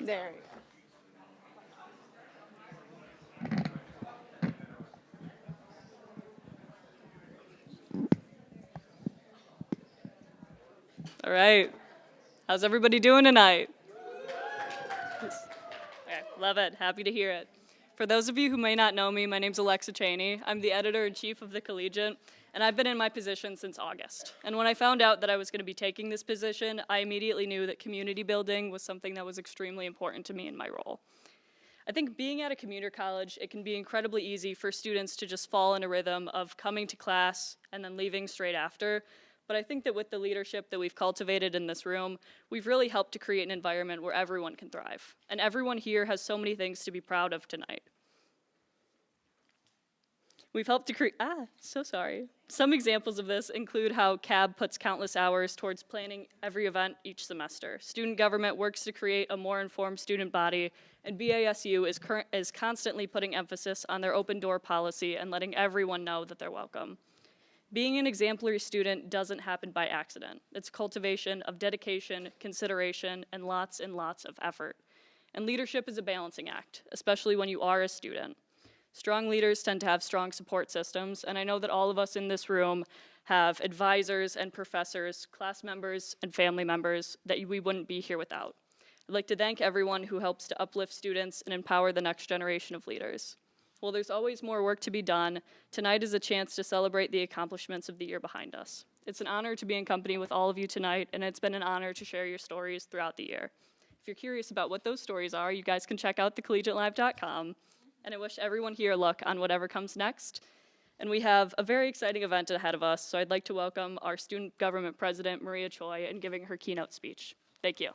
There you go. All right. How's everybody doing tonight? Okay, love it. Happy to hear it. For those of you who may not know me, my name's Alexa Cheney. I'm the editor-in-chief of The Collegiate, and I've been in my position since August. And when I found out that I was going to be taking this position, I immediately knew that community building was something that was extremely important to me in my role. I think being at a commuter college, it can be incredibly easy for students to just fall in a rhythm of coming to class and then leaving straight after. But I think that with the leadership that we've cultivated in this room, we've really helped to create an environment where everyone can thrive. And everyone here has so many things to be proud of tonight. We've helped to create, so sorry. Some examples of this include how CAB puts countless hours towards planning every event each semester. Student government works to create a more informed student body, and BASU is constantly putting emphasis on their open door policy and letting everyone know that they're welcome. Being an exemplary student doesn't happen by accident. It's cultivation of dedication, consideration, and lots of effort. And leadership is a balancing act, especially when you are a student. Strong leaders tend to have strong support systems, and I know that all of us in this room have advisors and professors, class members, and family members that we wouldn't be here without. I'd like to thank everyone who helps to uplift students and empower the next generation of leaders. While there's always more work to be done, tonight is a chance to celebrate the accomplishments of the year behind us. It's an honor to be in company with all of you tonight, and it's been an honor to share your stories throughout the year. If you're curious about what those stories are, you guys can check out thecollegiatelive.com, and I wish everyone here luck on whatever comes next. And we have a very exciting event ahead of us, so I'd like to welcome our Student Government President, Maria Choi, in giving her keynote speech. Thank you.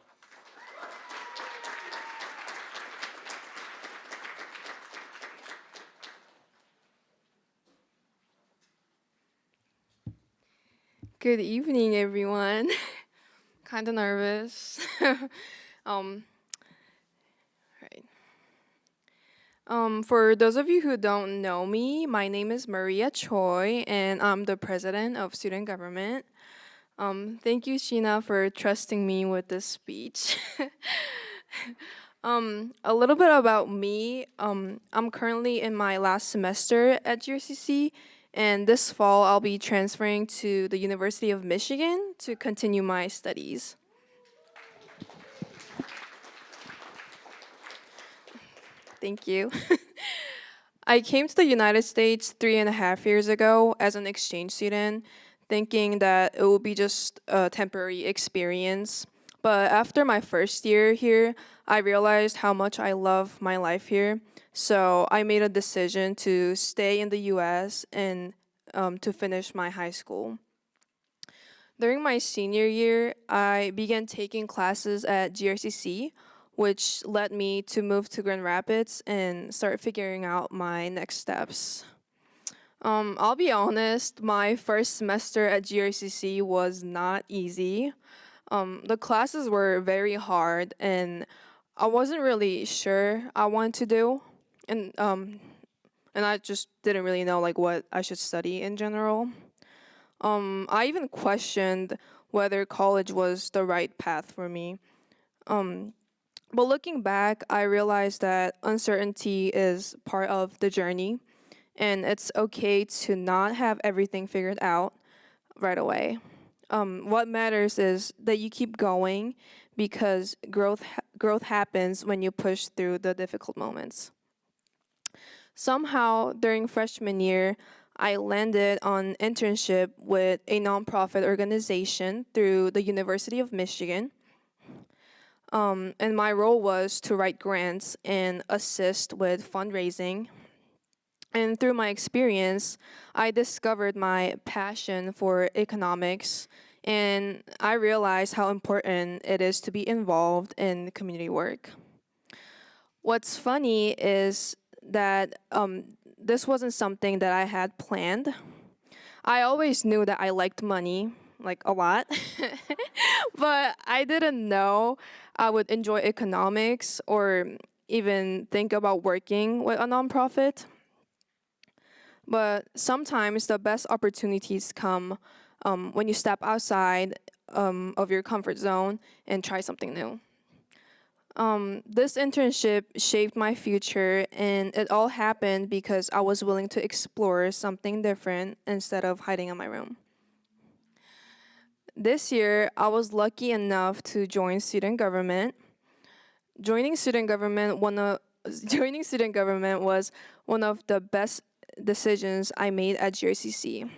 Good evening, everyone. Kind of nervous. um, right. For those of you who don't know me, my name is Maria Choi, and I'm the president of Student Government. Thank you, Sheena, for trusting me with this speech. A little bit about me. I'm currently in my last semester at GRCC, and this fall I'll be transferring to the University of Michigan to continue my studies. Thank you. I came to the United States 3.5 years ago as an exchange student, thinking that it would be just a temporary experience. But after my first year here, I realized how much I love my life here. So I made a decision to stay in the US and to finish my high school. During my senior year, I began taking classes at GRCC, which led me to move to Grand Rapids and start figuring out my next steps. I'll be honest, my first semester at GRCC was not easy. The classes were very hard, and I wasn't really sure I wanted to do, and I just didn't really know like what I should study in general. I even questioned whether college was the right path for me. But looking back, I realized that uncertainty is part of the journey, and it's okay to not have everything figured out right away. What matters is that you keep going because growth happens when you push through the difficult moments. Somehow, during freshman year, I landed on internship with a nonprofit organization through the University of Michigan. And my role was to write grants and assist with fundraising. And through my experience, I discovered my passion for economics, and I realized how important it is to be involved in community work. What's funny is that this wasn't something that I had planned. I always knew that I liked money, like a lot, but I didn't know I would enjoy economics or even think about working with a nonprofit. But sometimes the best opportunities come when you step outside of your comfort zone and try something new. This internship shaped my future, and it all happened because I was willing to explore something different instead of hiding in my room. This year, I was lucky enough to join student government. Joining student government, one of joining student government was one of the best decisions I made at GRCC.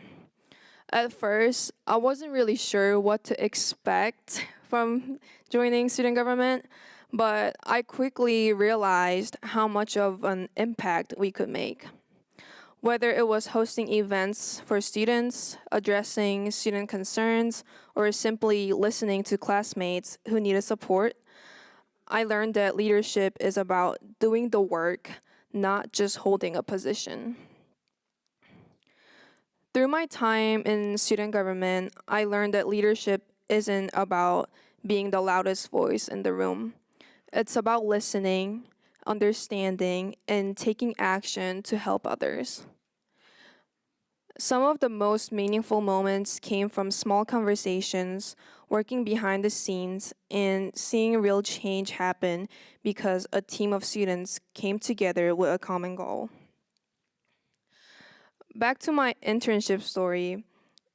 At first, I wasn't really sure what to expect from joining student government, but I quickly realized how much of an impact we could make. Whether it was hosting events for students, addressing student concerns, or simply listening to classmates who needed support, I learned that leadership is about doing the work, not just holding a position. Through my time in student government, I learned that leadership isn't about being the loudest voice in the room. It's about listening, understanding, and taking action to help others. Some of the most meaningful moments came from small conversations, working behind the scenes, and seeing real change happen because a team of students came together with a common goal. Back to my internship story.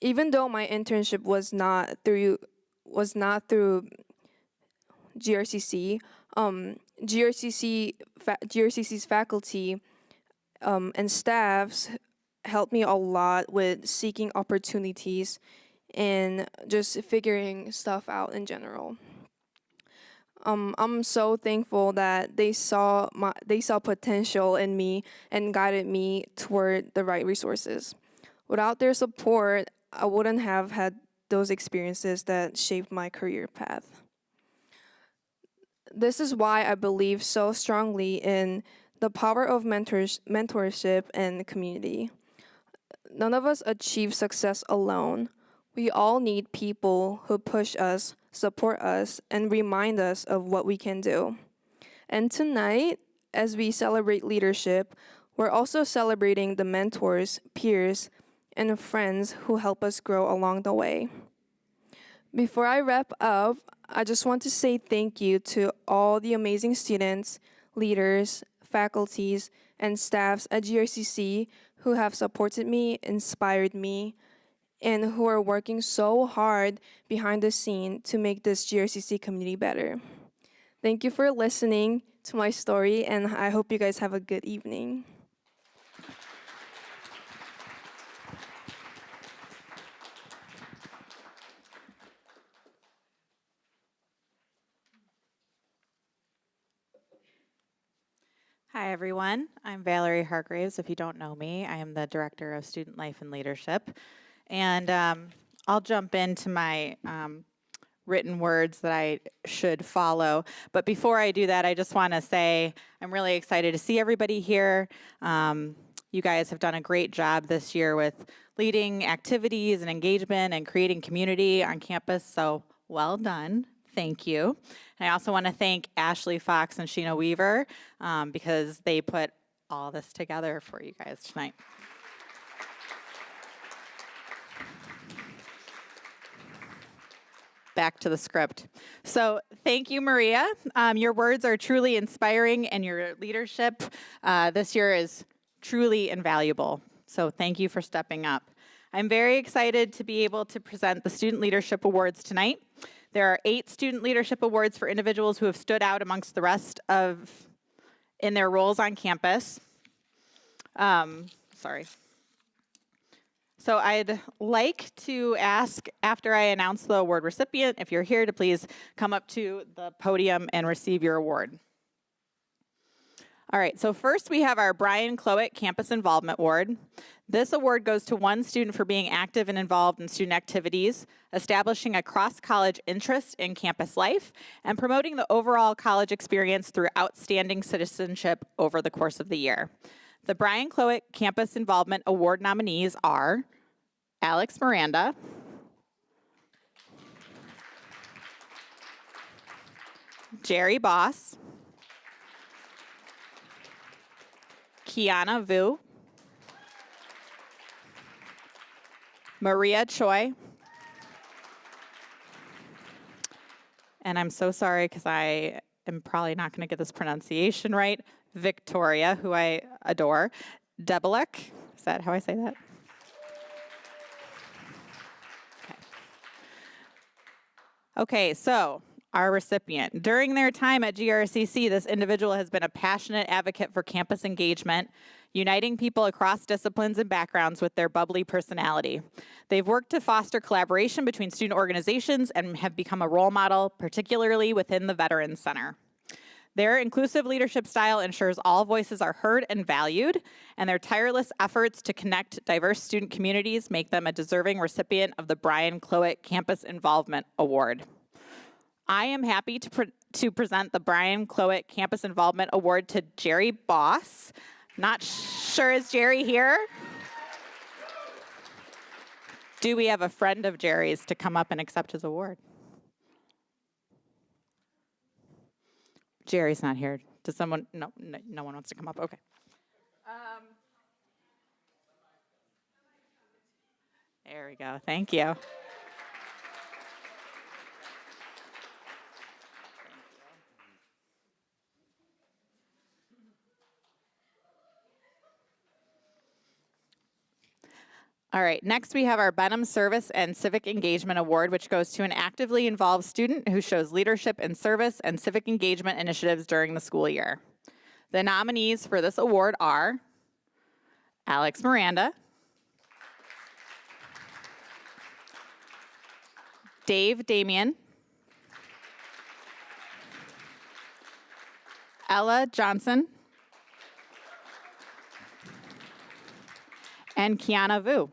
Even though my internship was not through GRCC, GRCC's faculty and staffs helped me a lot with seeking opportunities and just figuring stuff out in general. I'm so thankful that they saw potential in me and guided me toward the right resources. Without their support, I wouldn't have had those experiences that shaped my career path. This is why I believe so strongly in the power of mentorship and community. None of us achieve success alone. We all need people who push us, support us, and remind us of what we can do. And tonight, as we celebrate leadership, we're also celebrating the mentors, peers, and friends who help us grow along the way. Before I wrap up, I just want to say thank you to all the amazing students, leaders, faculties, and staffs at GRCC who have supported me, inspired me, and who are working so hard behind the scene to make this GRCC community better. Thank you for listening to my story, and I hope you guys have a good evening. Hi, everyone. I'm Valerie Hargraves. If you don't know me, I am the Director of Student Life and Leadership. And I'll jump into my written words that I should follow. But before I do that, I just want to say I'm really excited to see everybody here. You guys have done a great job this year with leading activities and engagement and creating community on campus, so well done. Thank you. And I also want to thank Ashley Fox and Sheena Weaver because they put all this together for you guys tonight. Back to the script. So thank you, Maria. Your words are truly inspiring, and your leadership this year is truly invaluable. So thank you for stepping up. I'm very excited to be able to present the Student Leadership Awards tonight. There are 8 Student Leadership Awards for individuals who have stood out amongst the rest in their roles on campus. Sorry. So I'd like to ask, after I announce the award recipient, if you're here, to please come up to the podium and receive your award. All right, so first we have our Brian Clowitt Campus Involvement Award. This award goes to one student for being active and involved in student activities, establishing a cross-college interest in campus life, and promoting the overall college experience through outstanding citizenship over the course of the year. The Brian Clowitt Campus Involvement Award nominees are Alex Miranda, Jerry Boss, Kiana Vu, Maria Choi, and I'm so sorry because I am probably not going to get this pronunciation right, Victoria, who I adore, Debelek. Is that how I say that? Okay, so our recipient. During their time at GRCC, this individual has been a passionate advocate for campus engagement, uniting people across disciplines and backgrounds with their bubbly personality. They've worked to foster collaboration between student organizations and have become a role model, particularly within the Veterans Center. Their inclusive leadership style ensures all voices are heard and valued, and their tireless efforts to connect diverse student communities make them a deserving recipient of the Brian Clowett Campus Involvement Award. I am happy to present the Brian Clowett Campus Involvement Award to Jerry Boss. Not sure, is Jerry here? Do we have a friend of Jerry's to come up and accept his award? Jerry's not here. Does someone, no one wants to come up, okay. There we go, thank you. All right, next we have our Benham Service and Civic Engagement Award, which goes to an actively involved student who shows leadership in service and civic engagement initiatives during the school year. The nominees for this award are Alex Miranda, Dave Damien, Ella Johnson, and Kiana Vu.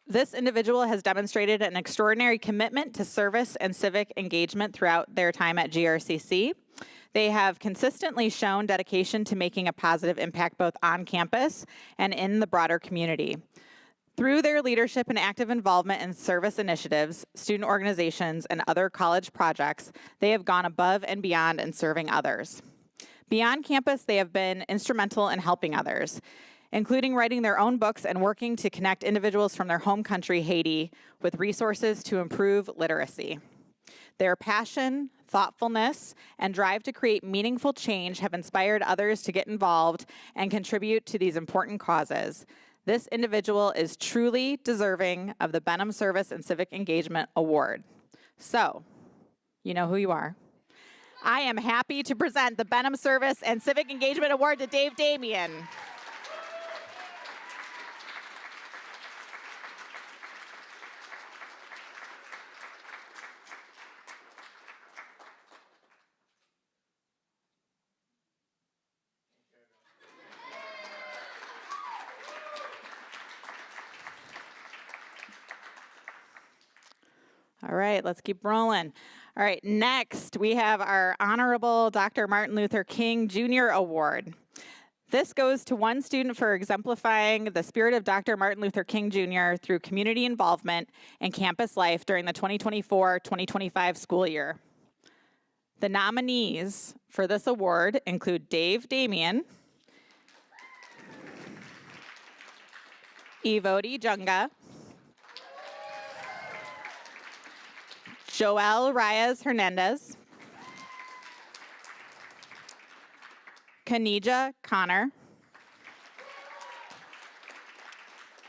This individual has demonstrated an extraordinary commitment to service and civic engagement throughout their time at GRCC. They have consistently shown dedication to making a positive impact both on campus and in the broader community. Through their leadership and active involvement in service initiatives, student organizations, and other college projects, they have gone above and beyond in serving others. Beyond campus, they have been instrumental in helping others, including writing their own books and working to connect individuals from their home country, Haiti, with resources to improve literacy. Their passion, thoughtfulness, and drive to create meaningful change have inspired others to get involved and contribute to these important causes. This individual is truly deserving of the Benham Service and Civic Engagement Award. So, you know who you are. I am happy to present the Benham Service and Civic Engagement Award to Dave Damien. All right, let's keep rolling. All right, next we have our Honorable Dr. Martin Luther King Jr. Award. This goes to one student for exemplifying the spirit of Dr. Martin Luther King Jr. through community involvement and campus life during the 2024-2025 school year. The nominees for this award include Dave Damien, Evodi Junga, Joel Reyes Hernandez, Kanija Connor,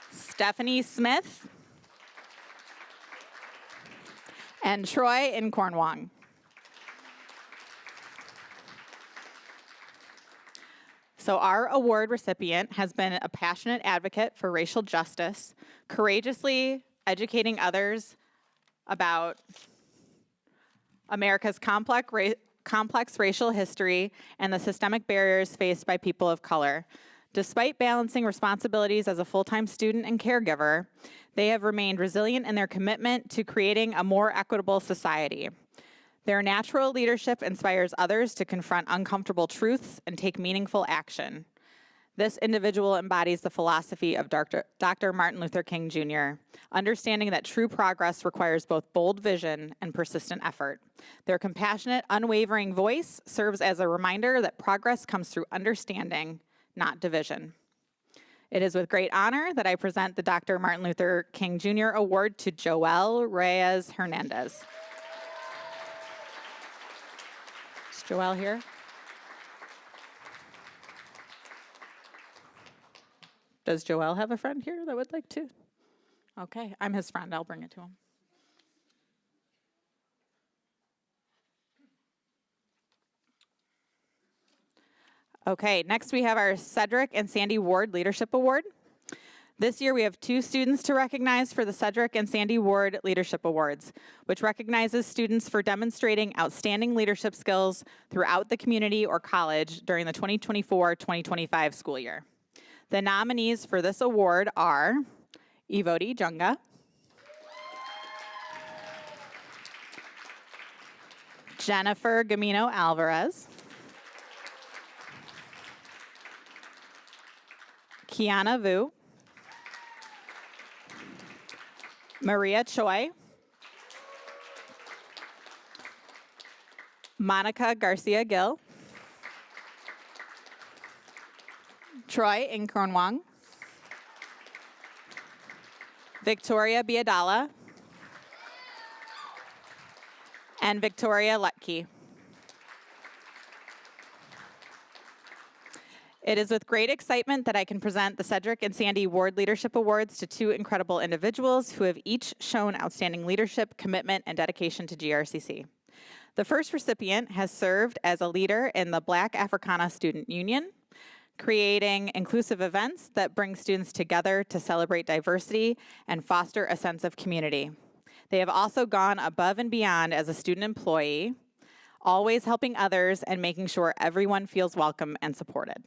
Stephanie Smith, and Troy Incornwong. So our award recipient has been a passionate advocate for racial justice, courageously educating others about America's complex racial history and the systemic barriers faced by people of color. Despite balancing responsibilities as a full-time student and caregiver, they have remained resilient in their commitment to creating a more equitable society. Their natural leadership inspires others to confront uncomfortable truths and take meaningful action. This individual embodies the philosophy of Dr. Martin Luther King Jr., understanding that true progress requires both bold vision and persistent effort. Their compassionate, unwavering voice serves as a reminder that progress comes through understanding, not division. It is with great honor that I present the Dr. Martin Luther King Jr. Award to Joelle Reyes Hernandez. Is Joelle here? Does Joelle have a friend here that would like to? Okay, I'm his friend. I'll bring it to him. Okay, next we have our Cedric and Sandy Ward Leadership Award. This year we have 2 students to recognize for the Cedric and Sandy Ward Leadership Awards, which recognizes students for demonstrating outstanding leadership skills throughout the community or college during the 2024-2025 school year. The nominees for this award are Evodi Junga, Jennifer Gamino Alvarez, Kiana Vu, Maria Choi, Monica Garcia Gill, Troy Inkornwang, Victoria Biadala, and Victoria Lutke. It is with great excitement that I can present the Cedric and Sandy Ward Leadership Awards to 2 incredible individuals who have each shown outstanding leadership, commitment, and dedication to GRCC. The first recipient has served as a leader in the Black Africana Student Union, creating inclusive events that bring students together to celebrate diversity and foster a sense of community. They have also gone above and beyond as a student employee, always helping others and making sure everyone feels welcome and supported.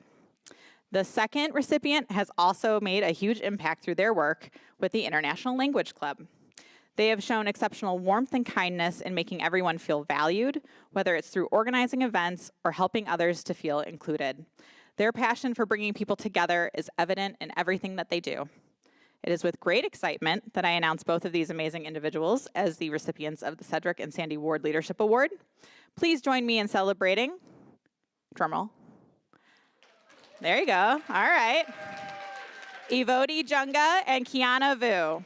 The second recipient has also made a huge impact through their work with the International Language Club. They have shown exceptional warmth and kindness in making everyone feel valued, whether it's through organizing events or helping others to feel included. Their passion for bringing people together is evident in everything that they do. It is with great excitement that I announce both of these amazing individuals as the recipients of the Cedric and Sandy Ward Leadership Award. Please join me in celebrating. Drumroll. There you go. All right. Evodi Junga and Kiana Vu.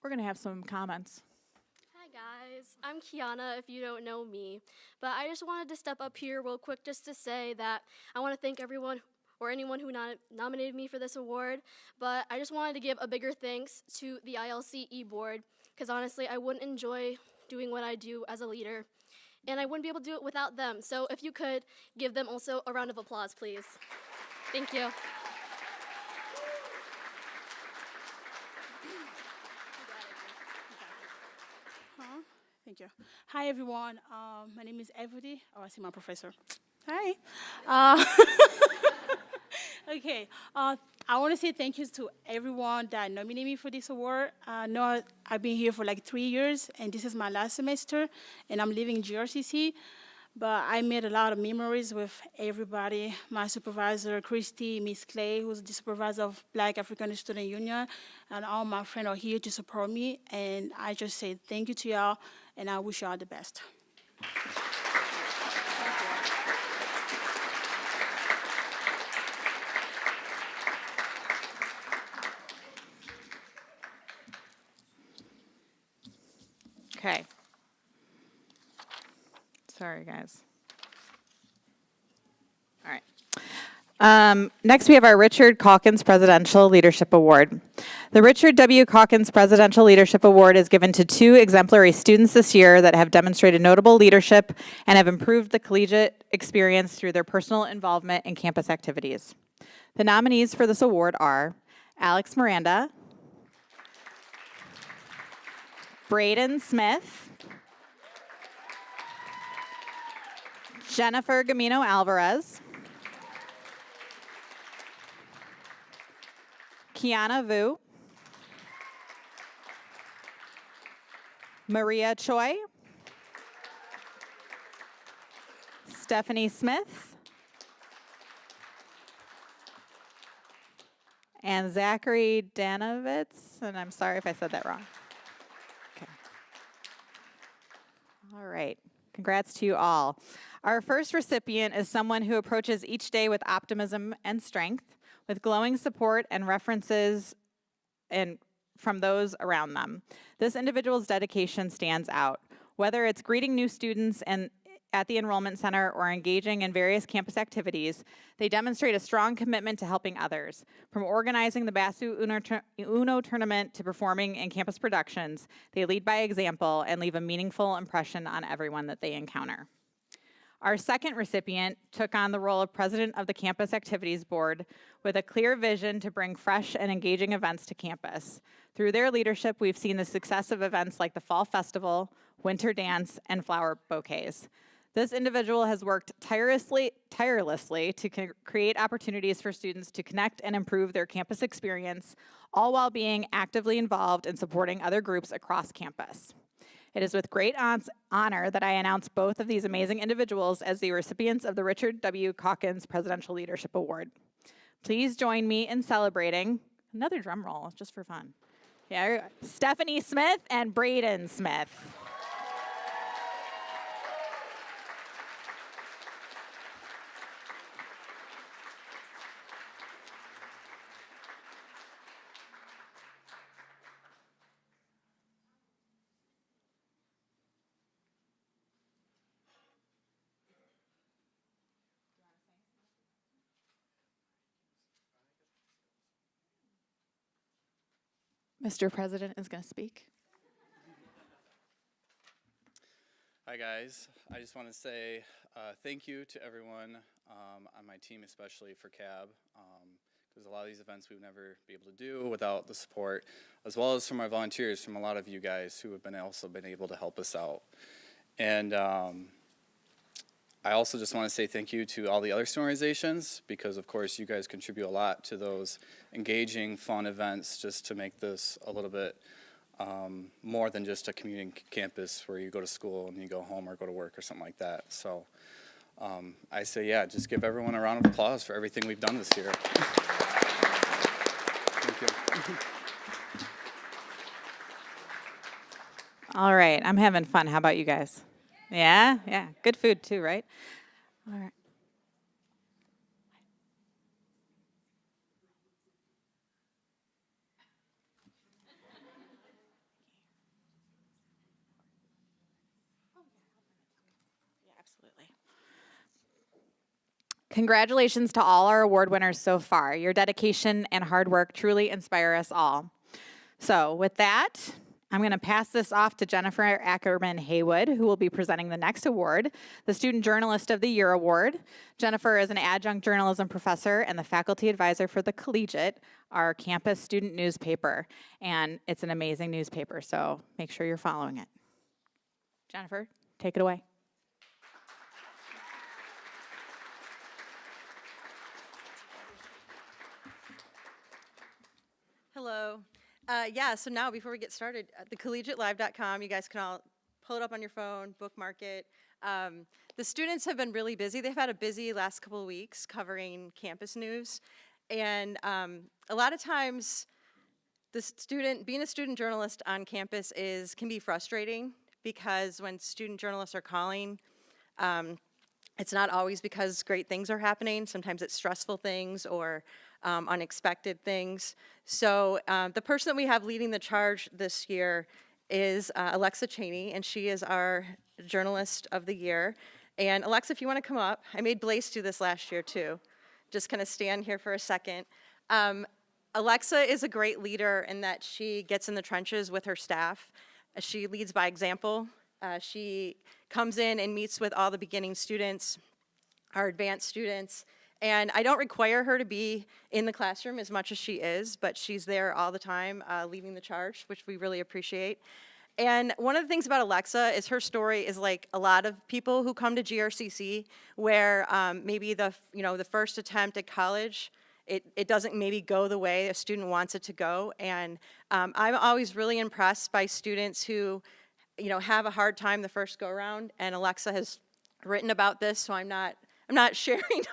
We're going to have some comments. Hi guys, I'm Kiana if you don't know me, but I just wanted to step up here real quick just to say that I want to thank everyone or anyone who nominated me for this award, but I just wanted to give a bigger thanks to the ILCE board because honestly I wouldn't enjoy doing what I do as a leader and I wouldn't be able to do it without them, so if you could give them also a round of applause please. Thank you. Thank you. Hi, everyone. My name is Evodi. Oh, I see my professor. Hi. Okay. I want to say thank you to everyone that nominated me for this award. I know I've been here for like 3 years, and this is my last semester, and I'm leaving GRCC. But I made a lot of memories with everybody. My supervisor, Christy, Miss Clay, who's the supervisor of Black African Student Union, and all my friends are here to support me. And I just say thank you to y'all, and I wish y'all the best. Okay. Sorry, guys. All right. Next, we have our Richard Calkins Presidential Leadership Award. The Richard W. Calkins Presidential Leadership Award is given to 2 exemplary students this year that have demonstrated notable leadership and have improved the collegiate experience through their personal involvement in campus activities. The nominees for this award are Alex Miranda, Braden Smith, Jennifer Gamino Alvarez, Kiana Vu, Maria Choi, Stephanie Smith, and Zachary Danovitz, and I'm sorry if I said that wrong. Okay. All right. Congrats to you all. Our first recipient is someone who approaches each day with optimism and strength, with glowing support and references from those around them. This individual's dedication stands out. Whether it's greeting new students at the Enrollment Center or engaging in various campus activities, they demonstrate a strong commitment to helping others. From organizing the BASU Uno tournament to performing in campus productions, they lead by example and leave a meaningful impression on everyone that they encounter. Our second recipient took on the role of president of the Campus Activities Board with a clear vision to bring fresh and engaging events to campus. Through their leadership, we've seen the success of events like the Fall Festival, Winter Dance, and Flower Bouquets. This individual has worked tirelessly to create opportunities for students to connect and improve their campus experience, all while being actively involved in supporting other groups across campus. It is with great honor that I announce both of these amazing individuals as the recipients of the Richard W. Calkins Presidential Leadership Award. Please join me in celebrating, another drum roll, just for fun. Yeah, Stephanie Smith and Braden Smith. Mr. President is going to speak. Hi guys, I just want to say thank you to everyone on my team, especially for CAB, because a lot of these events we would never be able to do without the support, as well as from our volunteers, from a lot of you guys who have also been able to help us out. And I also just want to say thank you to all the other student organizations, because of course you guys contribute a lot to those engaging, fun events, just to make this a little bit more than just a commuting campus where you go to school and you go home or go to work or something like that. So I say, yeah, just give everyone a round of applause for everything we've done this year. Thank you. All right, I'm having fun. How about you guys? Yeah, yeah. Good food too, right? All right. Yeah, absolutely. Congratulations to all our award winners so far. Your dedication and hard work truly inspire us all. So with that, I'm going to pass this off to Jennifer Ackerman Haywood, who will be presenting the next award, the Student Journalist of the Year Award. Jennifer is an adjunct journalism professor and the faculty advisor for The Collegiate, our campus student newspaper. And it's an amazing newspaper, so make sure you're following it. Jennifer, take it away. Hello. So now before we get started, thecollegiatelive.com, you guys can all pull it up on your phone, bookmark it. The students have been really busy. They've had a busy last couple of weeks covering campus news. And a lot of times, being a student journalist on campus can be frustrating, because when student journalists are calling, it's not always because great things are happening. Sometimes it's stressful things or unexpected things. So the person that we have leading the charge this year is Alexa Cheney, and she is our Journalist of the Year. And Alexa, if you want to come up, I made Blaze do this last year too. Just kind of stand here for a second. Alexa is a great leader in that she gets in the trenches with her staff. She leads by example. She comes in and meets with all the beginning students, our advanced students, and I don't require her to be in the classroom as much as she is, but she's there all the time leading the charge, which we really appreciate. And one of the things about Alexa is her story is like a lot of people who come to GRCC, where maybe the first attempt at college it doesn't maybe go the way a student wants it to go. And I'm always really impressed by students who, you know, have a hard time the first go around. And Alexa has written about this, so I'm not sharing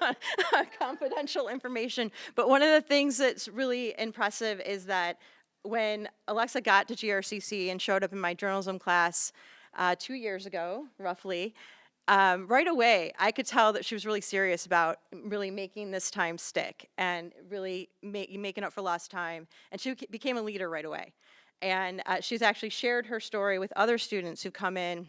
confidential information. But one of the things that's really impressive is that when Alexa got to GRCC and showed up in my journalism class 2 years ago, roughly, right away, I could tell that she was really serious about really making this time stick and really making up for lost time. And she became a leader right away. And she's actually shared her story with other students who come in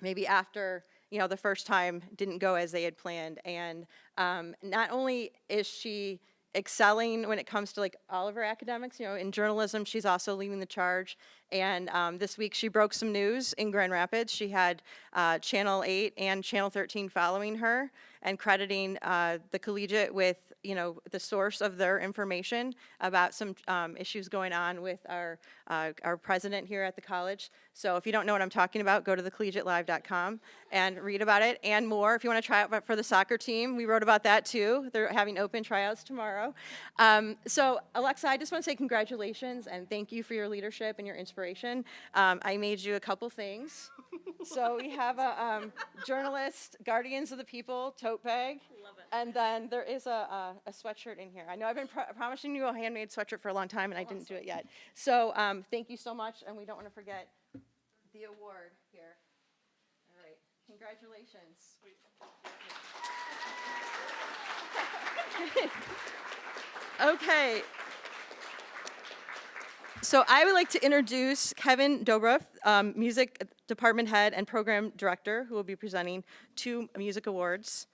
maybe after, you know, the first time didn't go as they had planned. And not only is she excelling when it comes to like all of her academics, you know, in journalism, she's also leading the charge. And this week she broke some news in Grand Rapids. She had Channel 8 and Channel 13 following her and crediting the Collegiate with, you know, the source of their information about some issues going on with our president here at the college. So if you don't know what I'm talking about, go to thecollegiatelive.com and read about it and more. If you want to try out for the soccer team, we wrote about that too. They're having open tryouts tomorrow. So Alexa, I just want to say congratulations and thank you for your leadership and your inspiration. I made you a couple things. So we have a journalist, Guardians of the People tote bag. Love it. And then there is a sweatshirt in here. I know I've been promising you a handmade sweatshirt for a long time and I didn't do it yet. So thank you so much, and we don't want to forget the award here. All right, congratulations. Okay. So I would like to introduce Kevin Dobrev, Music Department Head and Program Director, who will be presenting 2 music awards.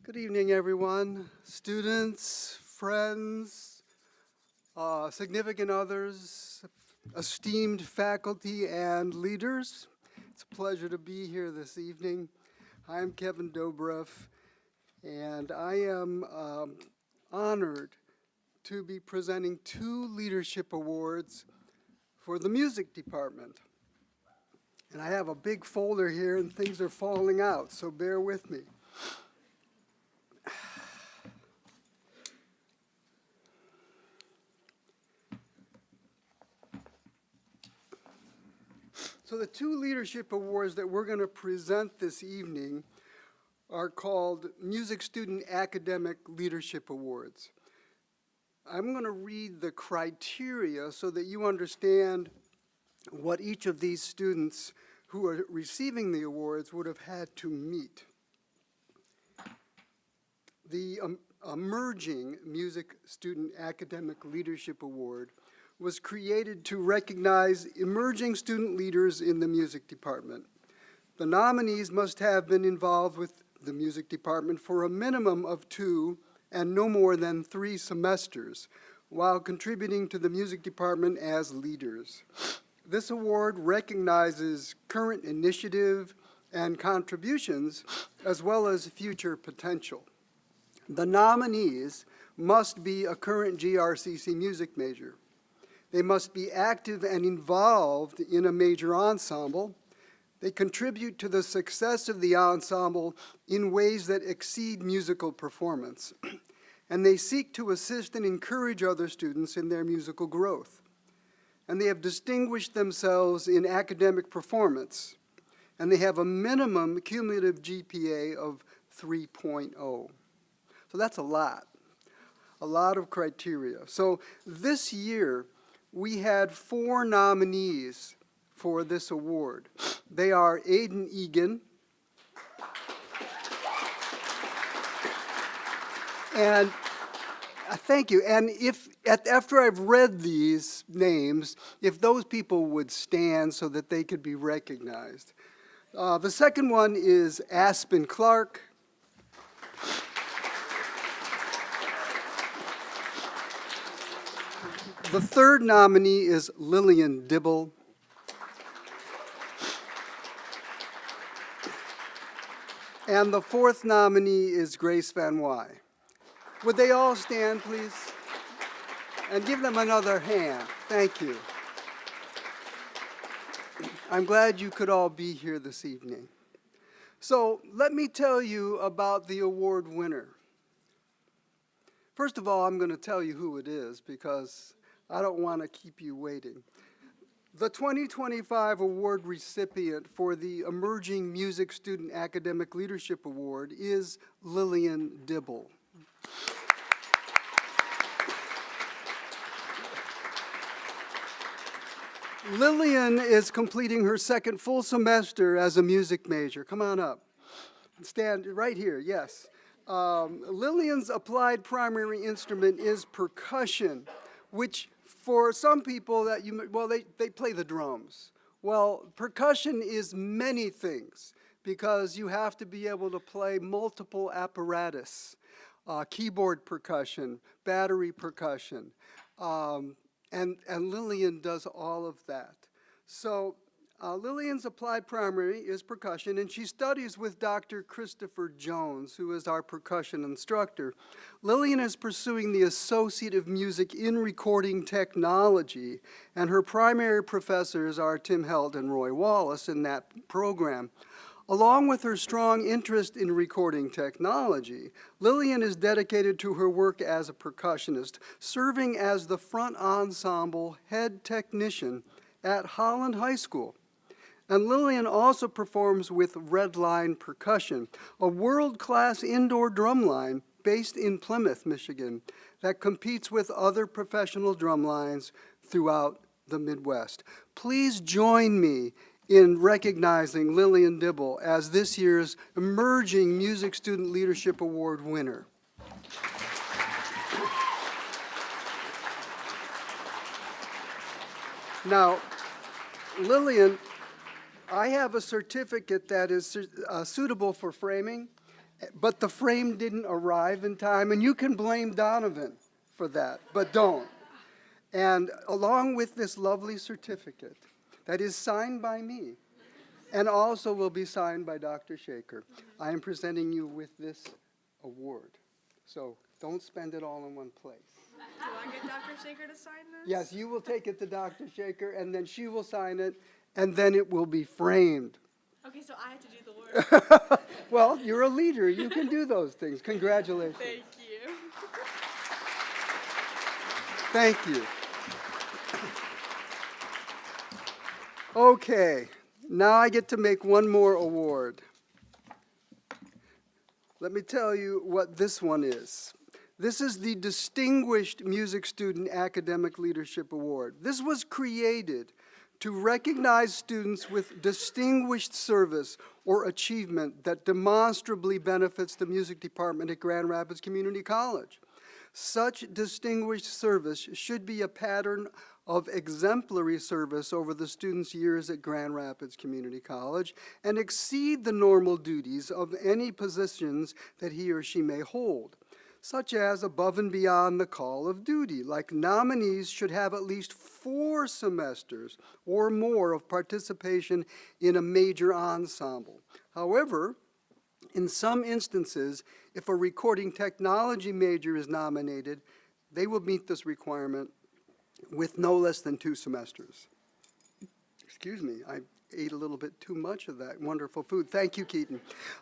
Good evening, everyone. Students, friends, significant others, esteemed faculty and leaders. It's a pleasure to be here this evening. I'm Kevin Dobrev, and I am honored to be presenting 2 leadership awards for the music department. And I have a big folder here and things are falling out, so bear with me. So the 2 leadership awards that we're going to present this evening are called Music Student Academic Leadership Awards. I'm going to read the criteria so that you understand what each of these students who are receiving the awards would have had to meet. The Emerging Music Student Academic Leadership Award was created to recognize emerging student leaders in the music department. The nominees must have been involved with the music department for a minimum of 2 and no more than 3 semesters, while contributing to the music department as leaders. This award recognizes current initiative and contributions, as well as future potential. The nominees must be a current GRCC music major. They must be active and involved in a major ensemble. They contribute to the success of the ensemble in ways that exceed musical performance. And they seek to assist and encourage other students in their musical growth. And they have distinguished themselves in academic performance. And they have a minimum cumulative GPA of 3.0. So that's a lot of criteria. So this year, we had 4 nominees for this award. They are Aiden Egan, and thank you. And after I've read these names, if those people would stand so that they could be recognized. The second one is Aspen Clark. The third nominee is Lillian Dibble. And the fourth nominee is Grace Van Wy. Would they all stand, please? And give them another hand. Thank you. I'm glad you could all be here this evening. So let me tell you about the award winner. First of all, I'm going to tell you who it is because I don't want to keep you waiting. The 2025 award recipient for the Emerging Music Student Academic Leadership Award is Lillian Dibble. Lillian is completing her second full semester as a music major. Come on up. Stand right here, yes. Lillian's applied primary instrument is percussion, which for some people they play the drums. Well, percussion is many things because you have to be able to play multiple apparatus, keyboard percussion, battery percussion, and Lillian does all of that. So Lillian's applied primary is percussion, and she studies with Dr. Christopher Jones, who is our percussion instructor. Lillian is pursuing the Associate of Music in Recording Technology, and her primary professors are Tim Held and Roy Wallace in that program. Along with her strong interest in recording technology, Lillian is dedicated to her work as a percussionist, serving as the front ensemble head technician at Holland High School. And Lillian also performs with Redline Percussion, a world-class indoor drumline based in Plymouth, Michigan, that competes with other professional drumlines throughout the Midwest. Please join me in recognizing Lillian Dibble as this year's Emerging Music Student Leadership Award winner. Now, Lillian, I have a certificate that is suitable for framing, but the frame didn't arrive in time, and you can blame Donovan for that, but don't. And along with this lovely certificate that is signed by me and also will be signed by Dr. Shaker, I am presenting you with this award. So don't spend it all in one place. Do I get Dr. Shaker to sign this? Yes, you will take it to Dr. Shaker, and then she will sign it, and then it will be framed. Okay, so I have to do the work. Well, you're a leader. You can do those things. Congratulations. Thank you. Thank you. Okay, now I get to make one more award. Let me tell you what this one is. This is the Distinguished Music Student Academic Leadership Award. This was created to recognize students with distinguished service or achievement that demonstrably benefits the music department at Grand Rapids Community College. Such distinguished service should be a pattern of exemplary service over the student's years at Grand Rapids Community College and exceed the normal duties of any positions that he or she may hold, such as above and beyond the call of duty, like nominees should have at least 4 semesters or more of participation in a major ensemble. However, in some instances, if a recording technology major is nominated, they will meet this requirement with no less than 2 semesters. Excuse me, I ate a little bit too much of that wonderful food. Thank you, Keaton.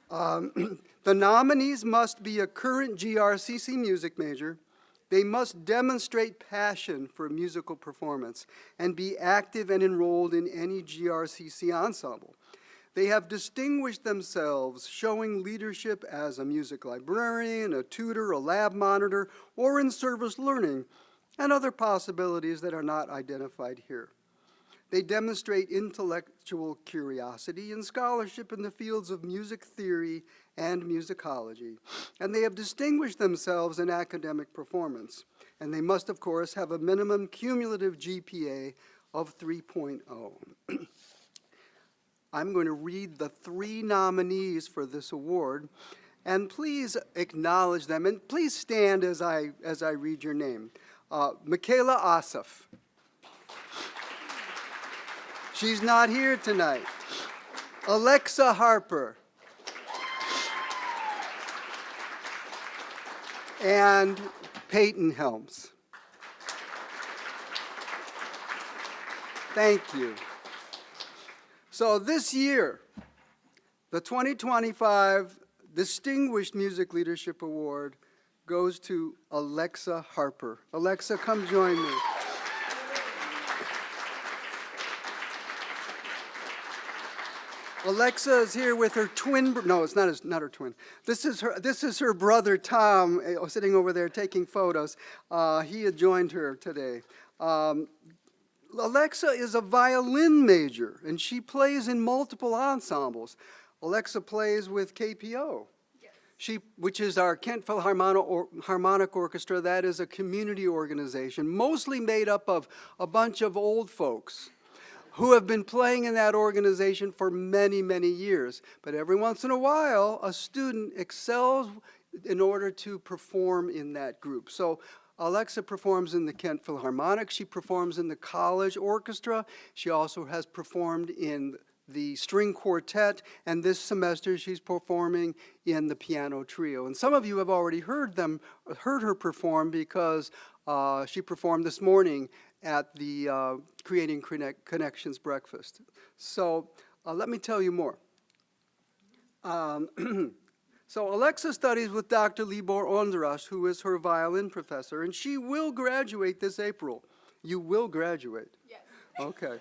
The nominees must be a current GRCC music major. They must demonstrate passion for musical performance and be active and enrolled in any GRCC ensemble. They have distinguished themselves showing leadership as a music librarian, a tutor, a lab monitor, or in service learning, and other possibilities that are not identified here. They demonstrate intellectual curiosity and scholarship in the fields of music theory and musicology, and they have distinguished themselves in academic performance. And they must, of course, have a minimum cumulative GPA of 3.0. I'm going to read the 3 nominees for this award, and please acknowledge them, and please stand as I read your name. Michaela Asaf. She's not here tonight. Alexa Harper. and Peyton Helms. Thank you. So this year, the 2025 Distinguished Music Leadership Award goes to Alexa Harper. Alexa, come join me. Alexa is here with her twin. No, it's not her twin. This is her brother Tom, sitting over there taking photos. He had joined her today. Alexa is a violin major, and she plays in multiple ensembles. Alexa plays with KPO. Which is our Kent Philharmonic Orchestra. That is a community organization, mostly made up of a bunch of old folks who have been playing in that organization for many, many years. But every once in a while, a student excels in order to perform in that group. So Alexa performs in the Kent Philharmonic. She performs in the college orchestra. She also has performed in the string quartet, and this semester she's performing in the piano trio. And some of you have already heard her perform because she performed this morning at the Creating Connections breakfast. So let me tell you more. So Alexa studies with Dr. Libor Ondras, who is her violin professor, and she will graduate this April. You will graduate? Yes. Okay.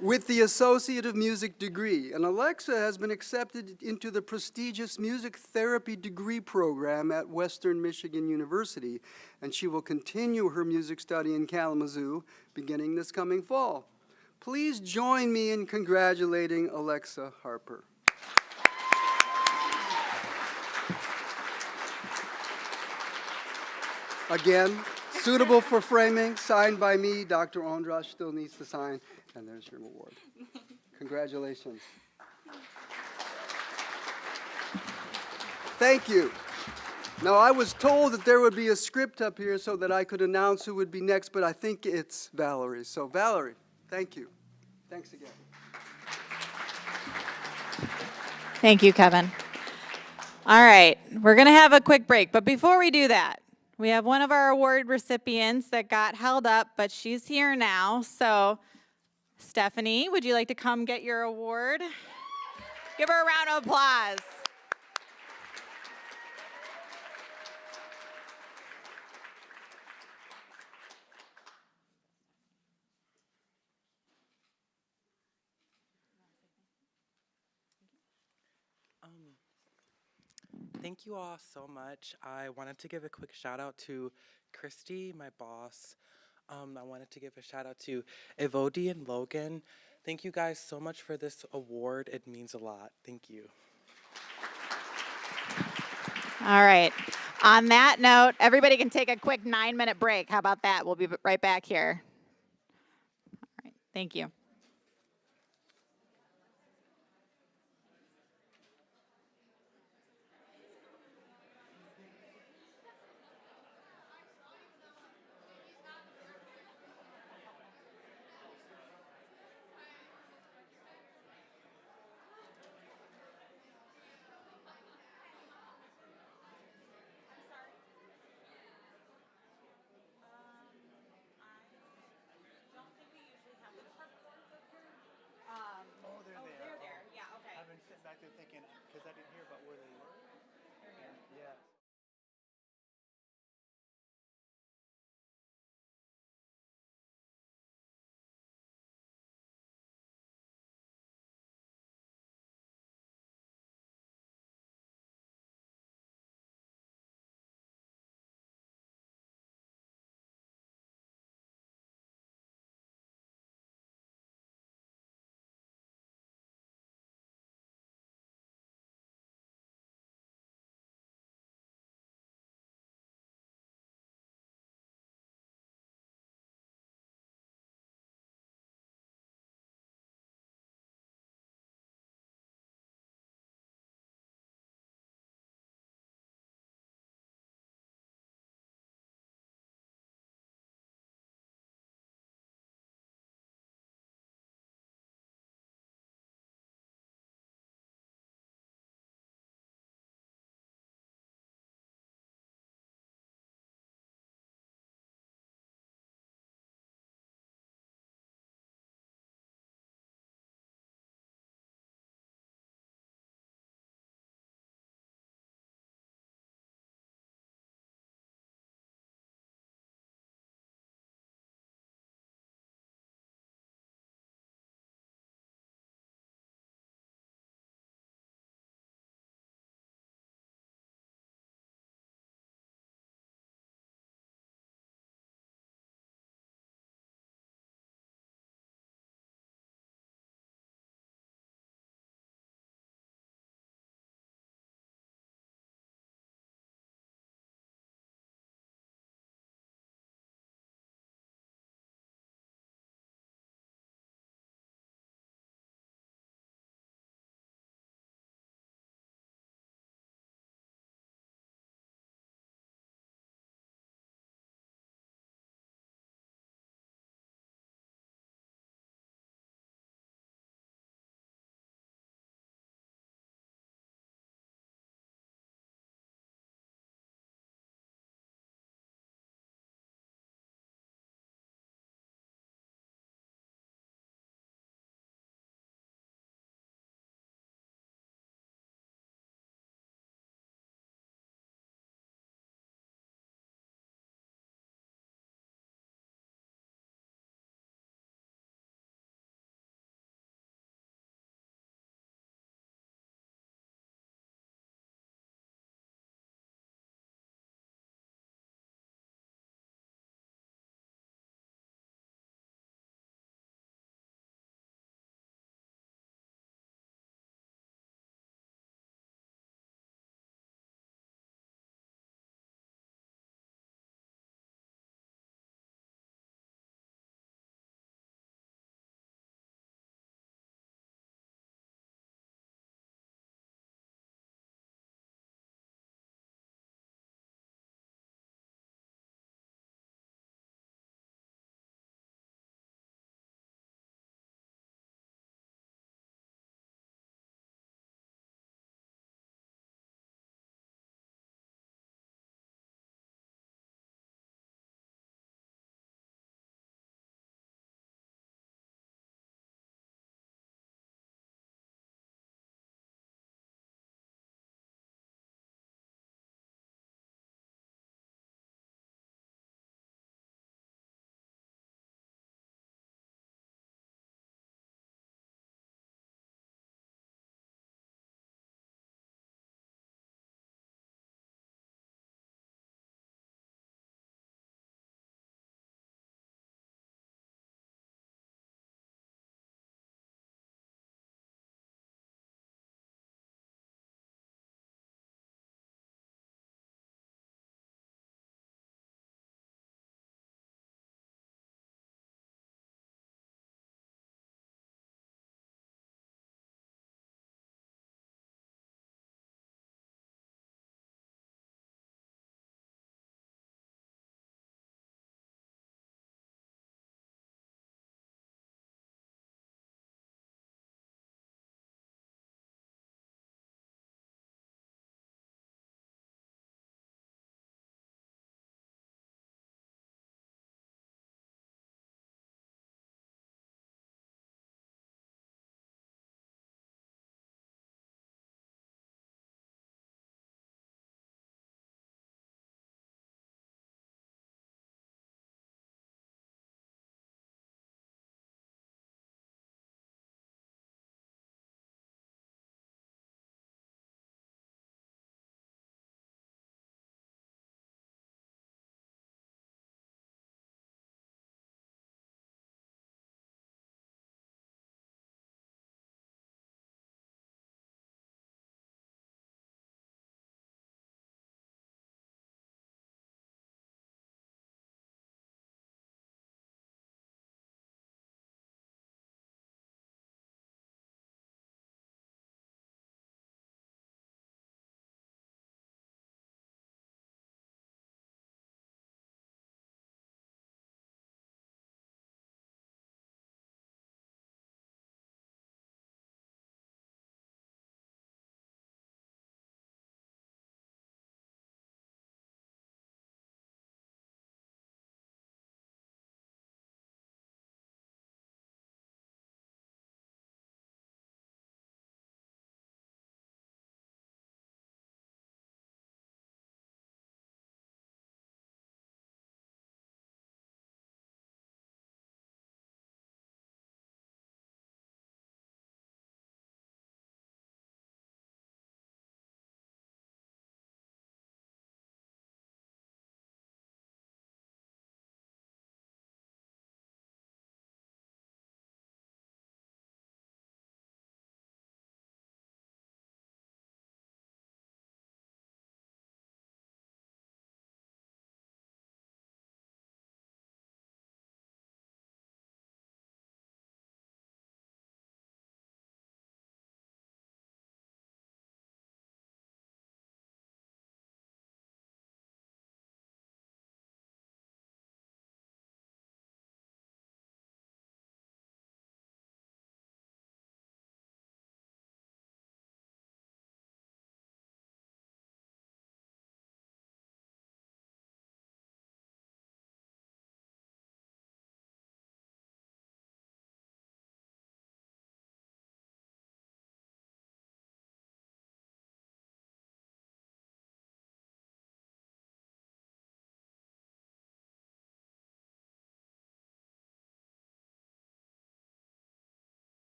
With the Associate of Music degree. And Alexa has been accepted into the prestigious music therapy degree program at Western Michigan University, and she will continue her music study in Kalamazoo beginning this coming fall. Please join me in congratulating Alexa Harper. Again, suitable for framing, signed by me. Dr. Ondras still needs to sign, and there's your award. Congratulations. Thank you. Now, I was told that there would be a script up here so that I could announce who would be next, but I think it's Valerie. So, Valerie, thank you. Thanks again. Thank you, Kevin. All right, we're going to have a quick break, but before we do that, we have one of our award recipients that got held up, but she's here now. So, Stephanie, would you like to come get your award? Give her a round of applause. Thank you all so much. I wanted to give a quick shout out to Christy, my boss. I wanted to give a shout out to Evodi and Logan. Thank you guys so much for this award. It means a lot. Thank you. All right. On that note, everybody can take a quick 9-minute break. How about that? We'll be right back here. All right. Thank you. I've been sitting back there thinking, because I didn't hear about where they were. Yeah.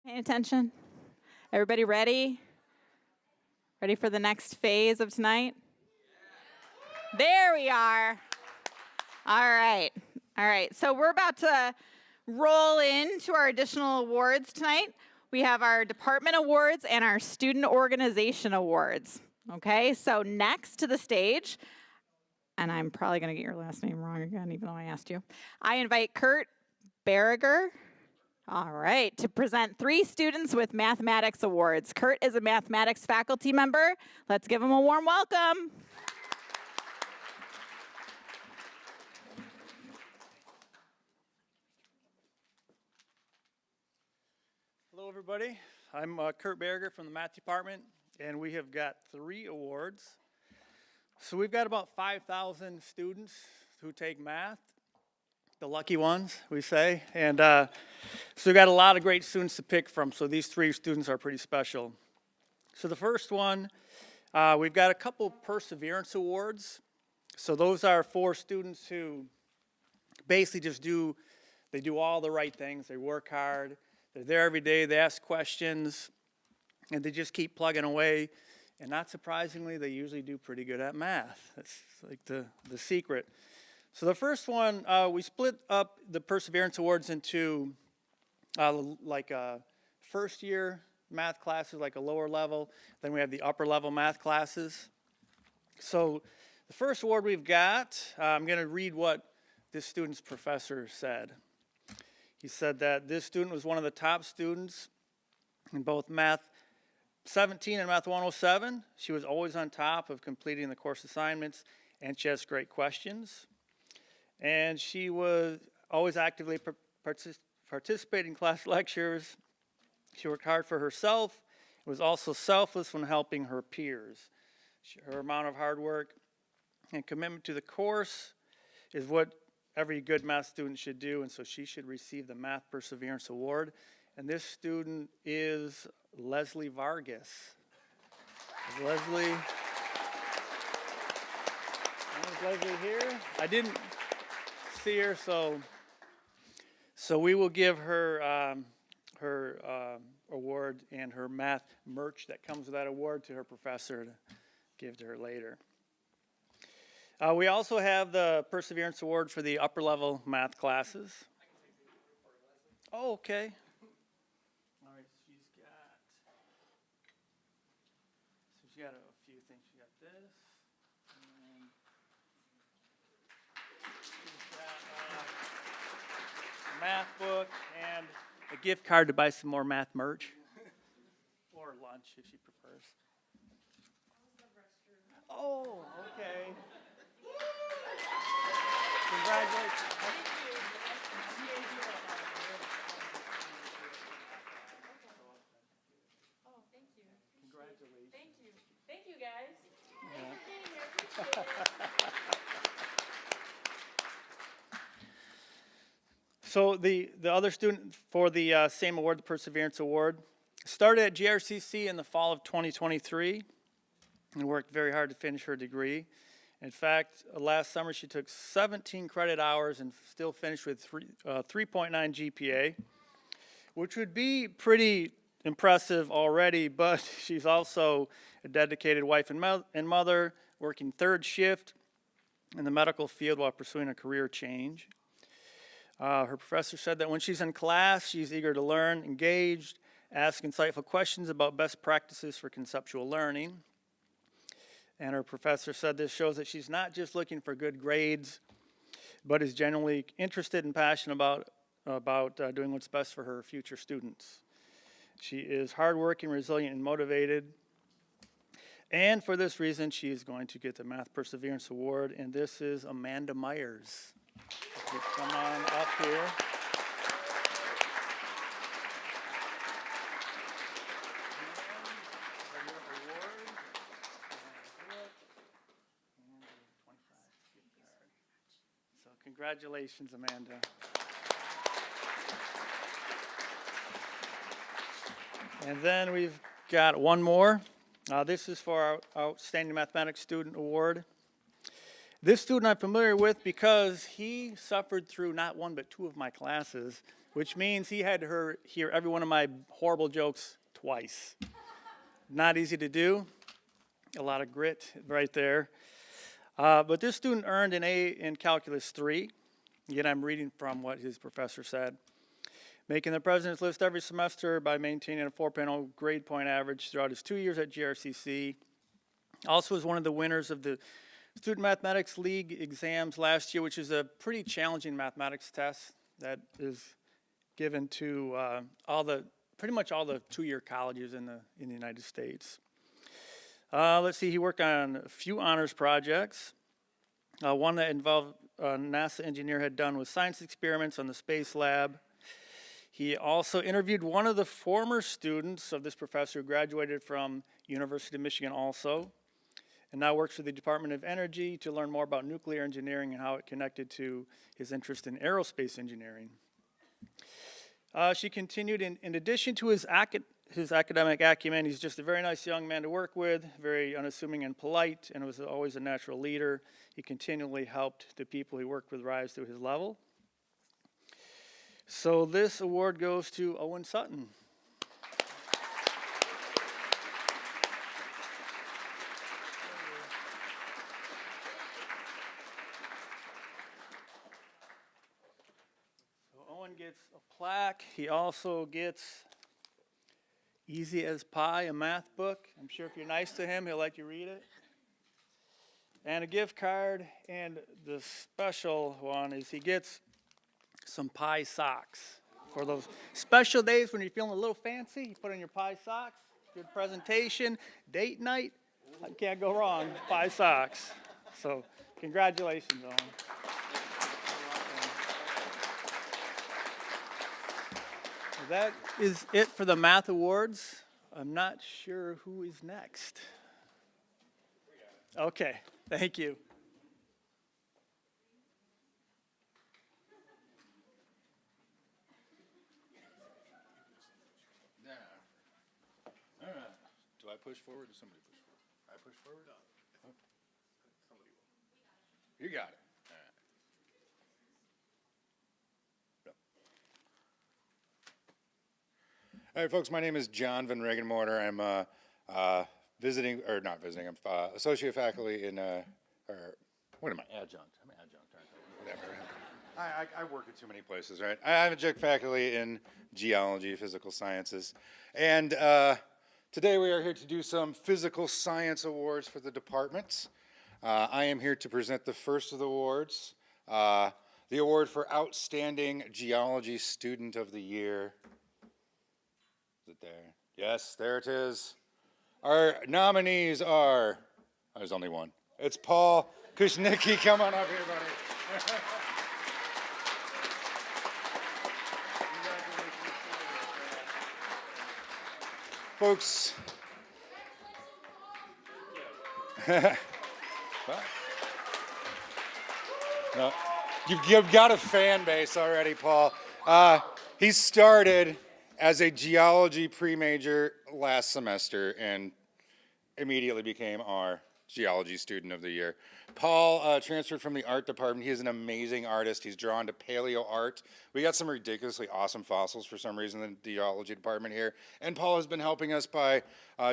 Paying attention? Everybody ready? Ready for the next phase of tonight? There we are. All right. All right. So we're about to roll into our additional awards tonight. We have our department awards and our student organization awards. Okay. So next to the stage, and I'm probably going to get your last name wrong again, even though I asked you. I invite Kurt Berriger. All right, to present 3 students with mathematics awards. Kurt is a mathematics faculty member. Let's give him a warm welcome. Hello, everybody. I'm Kurt Berger from the math department, and we have got 3 awards. So we've got about 5,000 students who take math, the lucky ones, we say. And so we've got a lot of great students to pick from, so these 3 students are pretty special. So the first one, we've got a couple perseverance awards. So those are for students who basically just do all the right things. They work hard. They're there every day, they ask questions, and they just keep plugging away. And not surprisingly, they usually do pretty good at math. That's like the secret. So the first one, we split up the Perseverance Awards into first year math classes, like a lower level. Then we have the upper level math classes. So the first award we've got, I'm going to read what this student's professor said. He said that this student was one of the top students in both Math 17 and Math 107. She was always on top of completing the course assignments, and she asked great questions. And she was always actively participating in class lectures. She worked hard for herself, was also selfless when helping her peers. Her amount of hard work and commitment to the course is what every good math student should do, and so she should receive the Math Perseverance Award. And this student is Leslie Vargas. Is Leslie here? I didn't see her, so we will give her her award and her math merch that comes with that award to her professor to give to her later. We also have the Perseverance Award for the upper level math classes. Oh, okay. All right, she's got a few things. She got this. And she's got a math book and a gift card to buy some more math merch. Or lunch if she prefers. Oh, okay. Congratulations. Oh, thank you. Congratulations. Thank you. Thank you, guys. So the other student for the same award, the Perseverance Award, started at GRCC in the fall of 2023 and worked very hard to finish her degree. In fact, last summer she took 17 credit hours and still finished with 3.9 GPA, which would be pretty impressive already, but she's also a dedicated wife and mother, working 3rd shift in the medical field while pursuing a career change. Her professor said that when she's in class, she's eager to learn, engaged, ask insightful questions about best practices for conceptual learning. And her professor said this shows that she's not just looking for good grades, but is genuinely interested and passionate about doing what's best for her future students. She is hardworking, resilient, and motivated. And for this reason, she is going to get the Math Perseverance Award, and this is Amanda Myers. Come on up here. So congratulations, Amanda. And then we've got one more. This is for our Outstanding Mathematics Student Award. This student I'm familiar with because he suffered through not one but two of my classes, which means he had to hear every one of my horrible jokes twice. Not easy to do. A lot of grit right there. But this student earned an A in Calculus 3. Again, I'm reading from what his professor said. Making the president's list every semester by maintaining a 4.0 grade point average throughout his 2 years at GRCC. Also was one of the winners of the Student Mathematics League exams last year, which is a pretty challenging mathematics test that is given to pretty much all the 2-year colleges in the United States. Let's see, he worked on a few honors projects. One that involved a NASA engineer had done with science experiments on the space lab. He also interviewed one of the former students of this professor who graduated from University of Michigan also, and now works for the Department of Energy to learn more about nuclear engineering and how it connected to his interest in aerospace engineering. She continued, in addition to his academic acumen, he's just a very nice young man to work with, very unassuming and polite, and was always a natural leader. He continually helped the people he worked with rise to his level. So this award goes to Owen Sutton. So Owen gets a plaque. He also gets Easy as Pie, a math book. I'm sure if you're nice to him, he'll let you read it. And a gift card. And the special one is he gets some pie socks for those special days when you're feeling a little fancy. You put on your pie socks, good presentation, date night. I can't go wrong, pie socks. So congratulations, Owen. That is it for the math awards. I'm not sure who is next. Okay, thank you. Do I push forward or somebody push forward? I push forward? No. Somebody will. You got it. All right, folks, my name is John Van Regenmorter. I'm I'm associate faculty in, or what am I, adjunct? I'm an adjunct, aren't I? Whatever. I work at too many places, right? I'm adjunct faculty in geology, physical sciences. And today we are here to do some physical science awards for the departments. I am here to present the first of the awards, the award for Outstanding Geology Student of the Year. Is it there? Yes, there it is. Our nominees are, there's only one. It's Paul Kushnicki. Come on up here, buddy. Folks. No, you've got a fan base already, Paul. He started as a geology pre-major last semester and immediately became our geology student of the year. Paul transferred from the art department. He is an amazing artist. He's drawn to paleo art. We got some ridiculously awesome fossils for some reason in the geology department here. And Paul has been helping us by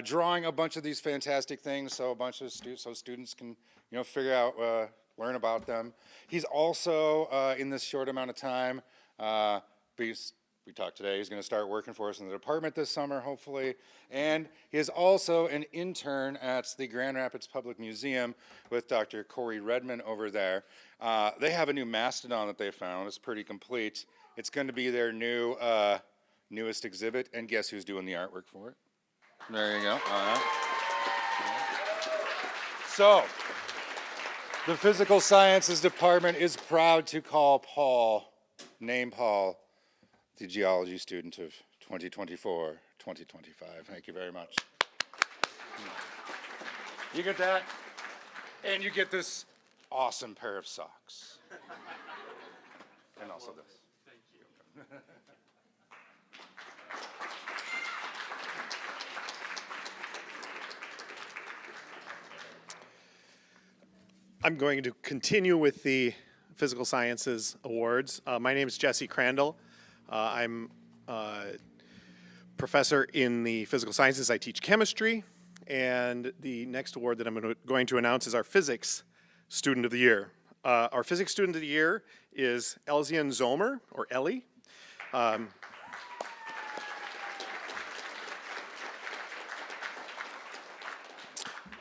drawing a bunch of these fantastic things so a bunch of students can, figure out, learn about them. He's also, in this short amount of time, we talked today, he's going to start working for us in the department this summer, hopefully. And he is also an intern at the Grand Rapids Public Museum with Dr. Corey Redman over there. They have a new mastodon that they found. It's pretty complete. It's going to be their newest exhibit. And guess who's doing the artwork for it? There you go. So, the Physical Sciences Department is proud to call name Paul, the geology student of 2024-2025. Thank you very much. You get that, and you get this awesome pair of socks. And also this. Thank you. I'm going to continue with the Physical Sciences Awards. My name is Jesse Crandall. I'm a professor in the physical sciences. I teach chemistry, and the next award that I'm going to announce is our Physics Student of the Year. Our Physics Student of the Year is Elzian Zomer, or Ellie.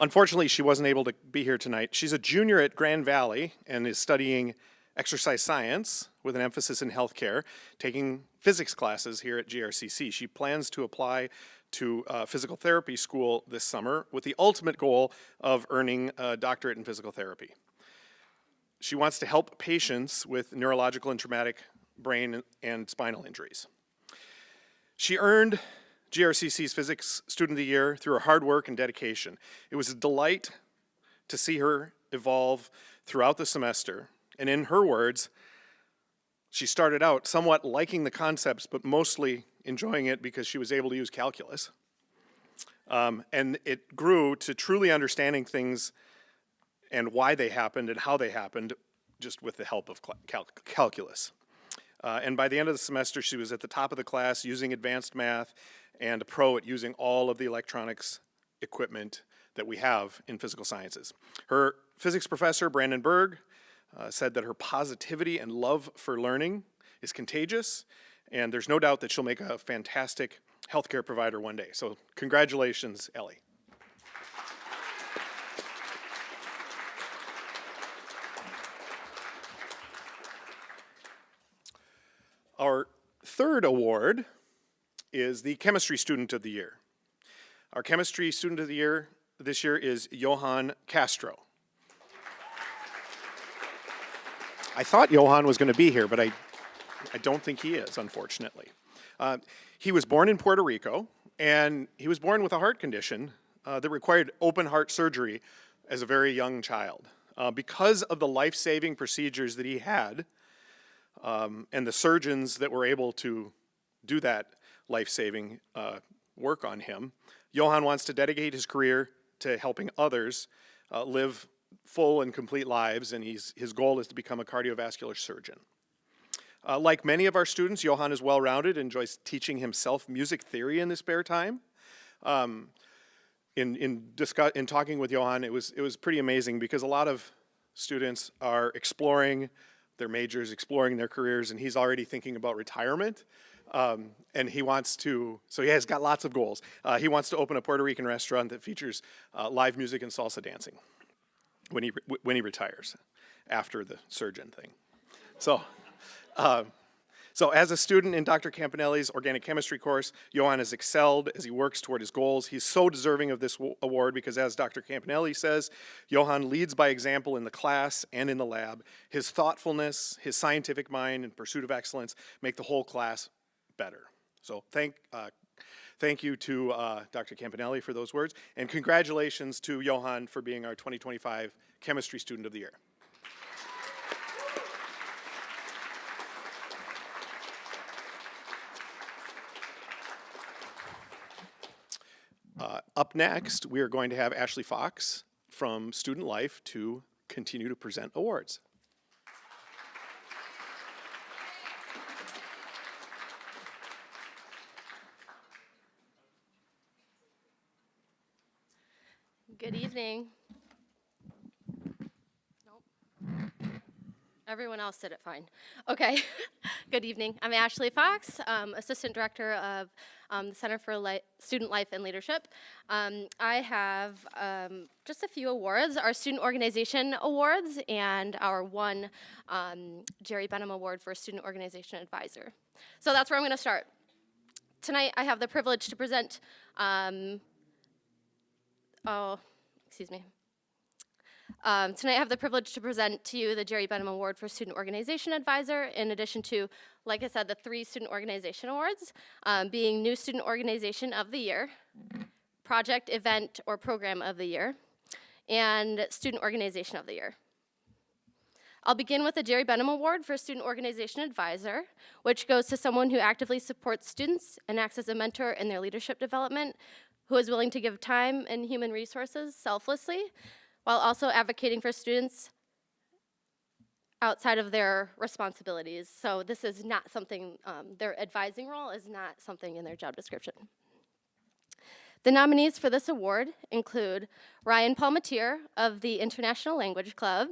Unfortunately, she wasn't able to be here tonight. She's a junior at Grand Valley and is studying exercise science with an emphasis in healthcare, taking physics classes here at GRCC. She plans to apply to physical therapy school this summer with the ultimate goal of earning a doctorate in physical therapy. She wants to help patients with neurological and traumatic brain and spinal injuries. She earned GRCC's Physics Student of the Year through her hard work and dedication. It was a delight to see her evolve throughout the semester. And in her words, she started out somewhat liking the concepts, but mostly enjoying it because she was able to use calculus. And it grew to truly understanding things and why they happened and how they happened just with the help of calculus. And by the end of the semester, she was at the top of the class using advanced math and a pro at using all of the electronics equipment that we have in physical sciences. Her physics professor, Brandon Berg, said that her positivity and love for learning is contagious, and there's no doubt that she'll make a fantastic healthcare provider one day. So congratulations, Ellie. Our third award is the Chemistry Student of the Year. Our Chemistry Student of the Year this year is Johan Castro. I thought Johan was going to be here, but I don't think he is, unfortunately. He was born in Puerto Rico, and he was born with a heart condition that required open heart surgery as a very young child. Because of the life-saving procedures that he had, and the surgeons that were able to do that life-saving work on him, Johan wants to dedicate his career to helping others live full and complete lives, and his goal is to become a cardiovascular surgeon. Like many of our students, Johan is well-rounded, enjoys teaching himself music theory in his spare time. In talking with Johan, it was pretty amazing because a lot of students are exploring their majors, exploring their careers, and he's already thinking about retirement. And he wants to, so he has got lots of goals. He wants to open a Puerto Rican restaurant that features live music and salsa dancing when he retires after the surgeon thing. So as a student in Dr. Campanelli's organic chemistry course, Johan has excelled as he works toward his goals. He's so deserving of this award because, as Dr. Campanelli says, Johan leads by example in the class and in the lab. His thoughtfulness, his scientific mind, and pursuit of excellence make the whole class better. So thank you to Dr. Campanelli for those words, and congratulations to Johan for being our 2025 Chemistry Student of the Year. Up next, we are going to have Ashley Fox from Student Life to continue to present awards. Good evening. Nope. Everyone else did it fine. Okay. Good evening. I'm Ashley Fox, Assistant Director of the Center for Student Life and Leadership. I have just a few awards, our Student Organization Awards and our one Jerry Benham Award for Student Organization Advisor. So that's where I'm going to start. Tonight I have the privilege to present, tonight I have the privilege to present to you the Jerry Benham Award for Student Organization Advisor, in addition to, like I said, the 3 Student Organization Awards, being New Student Organization of the Year, Project, Event, or Program of the Year, and Student Organization of the Year. I'll begin with the Jerry Benham Award for Student Organization Advisor, which goes to someone who actively supports students and acts as a mentor in their leadership development, who is willing to give time and human resources selflessly, while also advocating for students outside of their responsibilities. So this is not something, their advising role is not something in their job description. The nominees for this award include Ryan Palmatier of the International Language Club,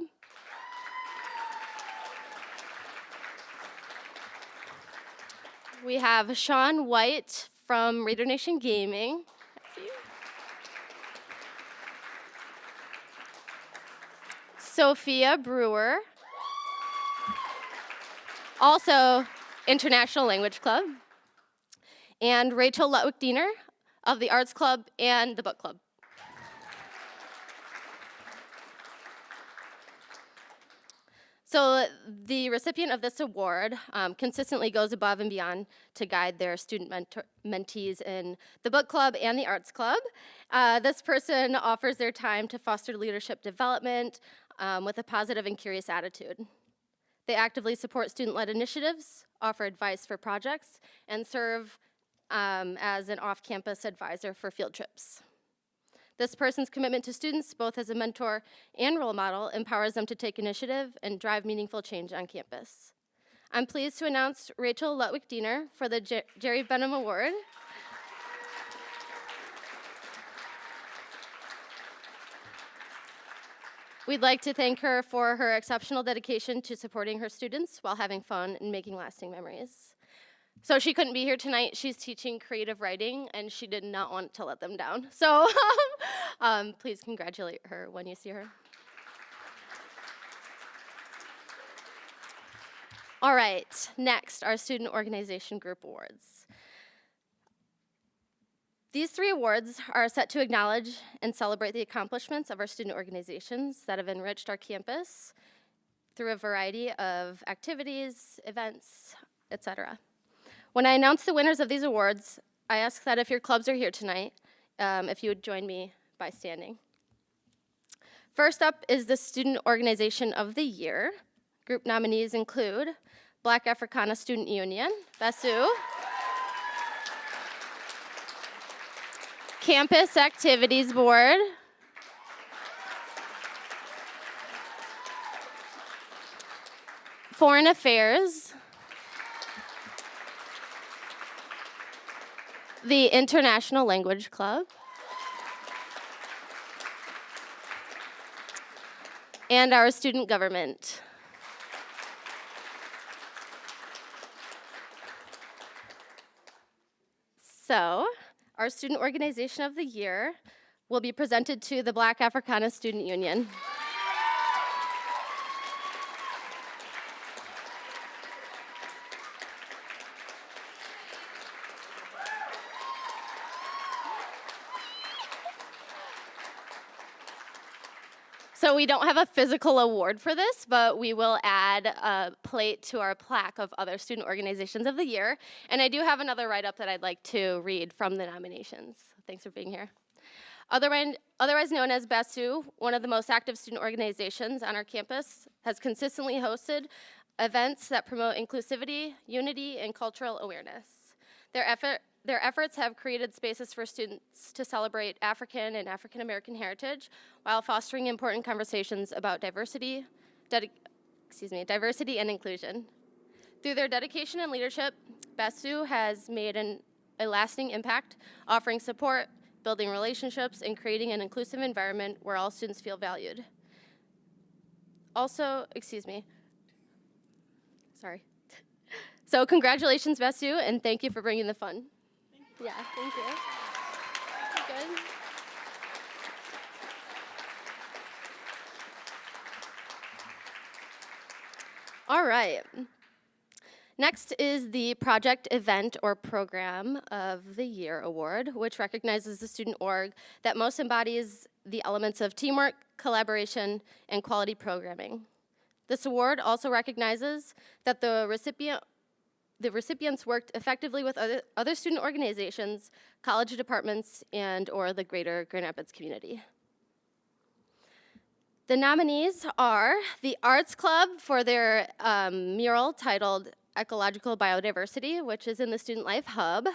we have Sean White from Raider Nation Gaming, Sophia Brewer, also International Language Club, and Rachel Lutwick-Diener of the Arts Club and the Book Club. So the recipient of this award consistently goes above and beyond to guide their student mentees in the book club and the arts club. This person offers their time to foster leadership development with a positive and curious attitude. They actively support student-led initiatives, offer advice for projects, and serve as an off-campus advisor for field trips. This person's commitment to students, both as a mentor and role model, empowers them to take initiative and drive meaningful change on campus. I'm pleased to announce Rachel Lutwick-Diener for the Jerry Benham Award. We'd like to thank her for her exceptional dedication to supporting her students while having fun and making lasting memories. So she couldn't be here tonight. She's teaching creative writing, and she did not want to let them down. So please congratulate her when you see her. All right, next, our Student Organization Group Awards. These 3 awards are set to acknowledge and celebrate the accomplishments of our student organizations that have enriched our campus through a variety of activities, events, etc. When I announce the winners of these awards, I ask that if your clubs are here tonight, if you would join me by standing. First up is the Student Organization of the Year. Group nominees include Black Africana Student Union, BASU, Campus Activities Board, Foreign Affairs, the International Language Club, and our student government. So, our Student Organization of the Year will be presented to the Black Africana Student Union. So we don't have a physical award for this, but we will add a plate to our plaque of other student organizations of the year. And I do have another write-up that I'd like to read from the nominations. Thanks for being here. Otherwise known as BASU, one of the most active student organizations on our campus, has consistently hosted events that promote inclusivity, unity, and cultural awareness. Their efforts have created spaces for students to celebrate African and African American heritage while fostering important conversations about diversity and inclusion. Through their dedication and leadership, BASU has made a lasting impact, offering support, building relationships, and creating an inclusive environment where all students feel valued. Also, So congratulations, BASU, and thank you for bringing the fun. Yeah, thank you. Good. All right. Next is the Project Event or Program of the Year Award, which recognizes the student org that most embodies the elements of teamwork, collaboration, and quality programming. This award also recognizes that the recipients worked effectively with other student organizations, college departments, and/or the greater Grand Rapids community. The nominees are the Arts Club for their mural titled Ecological Biodiversity, which is in the Student Life Hub.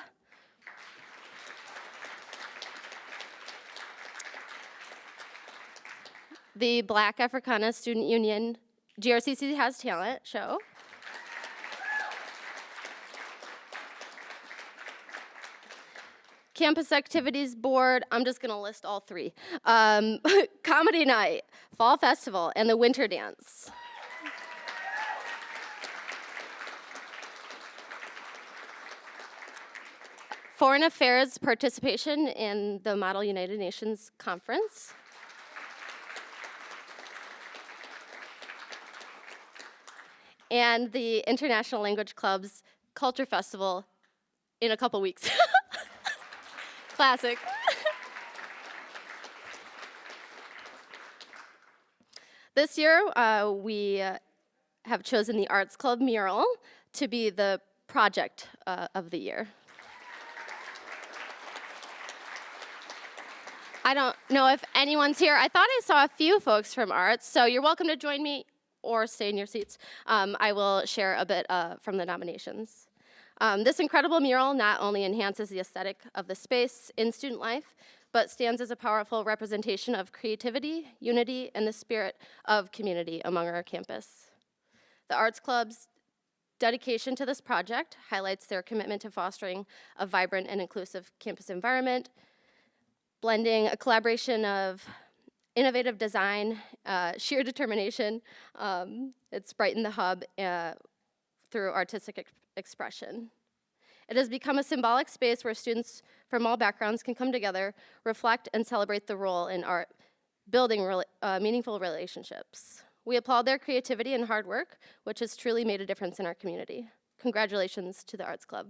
The Black Africana Student Union GRCC Has Talent show. Campus Activities Board, I'm just gonna list all three. Comedy Night, Fall Festival, and the Winter Dance. Foreign Affairs participation in the Model United Nations Conference. And the International Language Club's Culture Festival in a couple weeks. Classic. This year, we have chosen the Arts Club mural to be the project of the year. I don't know if anyone's here. I thought I saw a few folks from Arts, so you're welcome to join me or stay in your seats. I will share a bit from the nominations. This incredible mural not only enhances the aesthetic of the space in student life, but stands as a powerful representation of creativity, unity, and the spirit of community among our campus. The Arts Club's dedication to this project highlights their commitment to fostering a vibrant and inclusive campus environment, blending a collaboration of innovative design, sheer determination. It's brightened the hub through artistic expression. It has become a symbolic space where students from all backgrounds can come together, reflect, and celebrate the role in art, building meaningful relationships. We applaud their creativity and hard work, which has truly made a difference in our community. Congratulations to the Arts Club.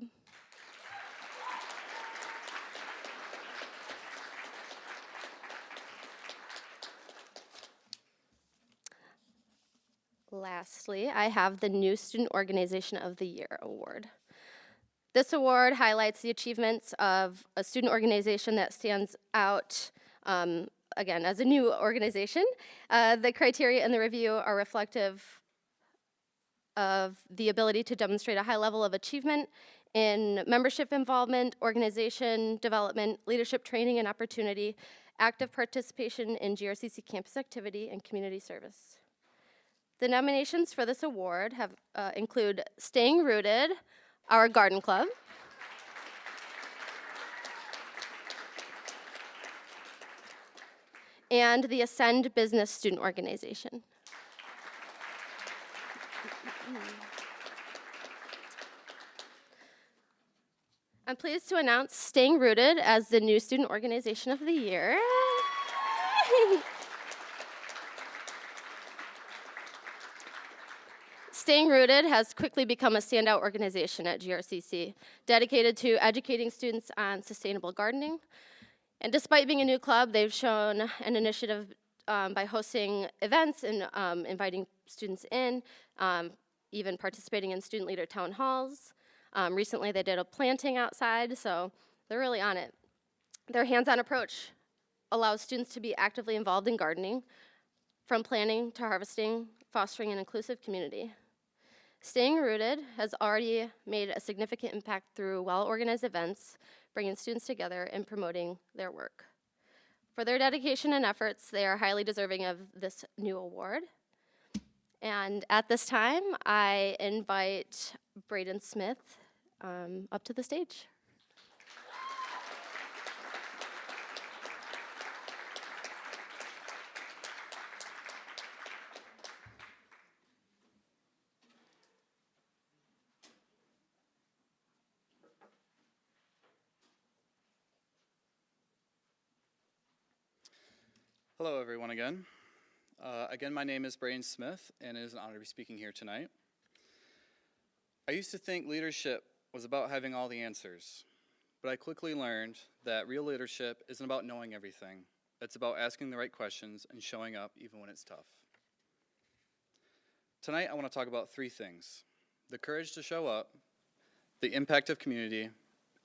Lastly, I have the New Student Organization of the Year award. This award highlights the achievements of a student organization that stands out, again, as a new organization. The criteria in the review are reflective of the ability to demonstrate a high level of achievement in membership involvement, organization development, leadership training and opportunity, active participation in GRCC campus activity, and community service. The nominations for this award include Staying Rooted, our garden club, and the Ascend Business Student Organization. I'm pleased to announce Staying Rooted as the New Student Organization of the Year. Staying Rooted has quickly become a standout organization at GRCC, dedicated to educating students on sustainable gardening. And despite being a new club, they've shown an initiative by hosting events and inviting students in, even participating in student leader town halls. Recently, they did a planting outside, so they're really on it. Their hands-on approach allows students to be actively involved in gardening, from planting to harvesting, fostering an inclusive community. Staying Rooted has already made a significant impact through well-organized events, bringing students together and promoting their work. For their dedication and efforts, they are highly deserving of this new award. And at this time, I invite Braden Smith up to the stage. Hello, everyone, again. My name is Braden Smith, and it is an honor to be speaking here tonight. I used to think leadership was about having all the answers, but I quickly learned that real leadership isn't about knowing everything. It's about asking the right questions and showing up even when it's tough. Tonight, I want to talk about three things: the courage to show up, the impact of community,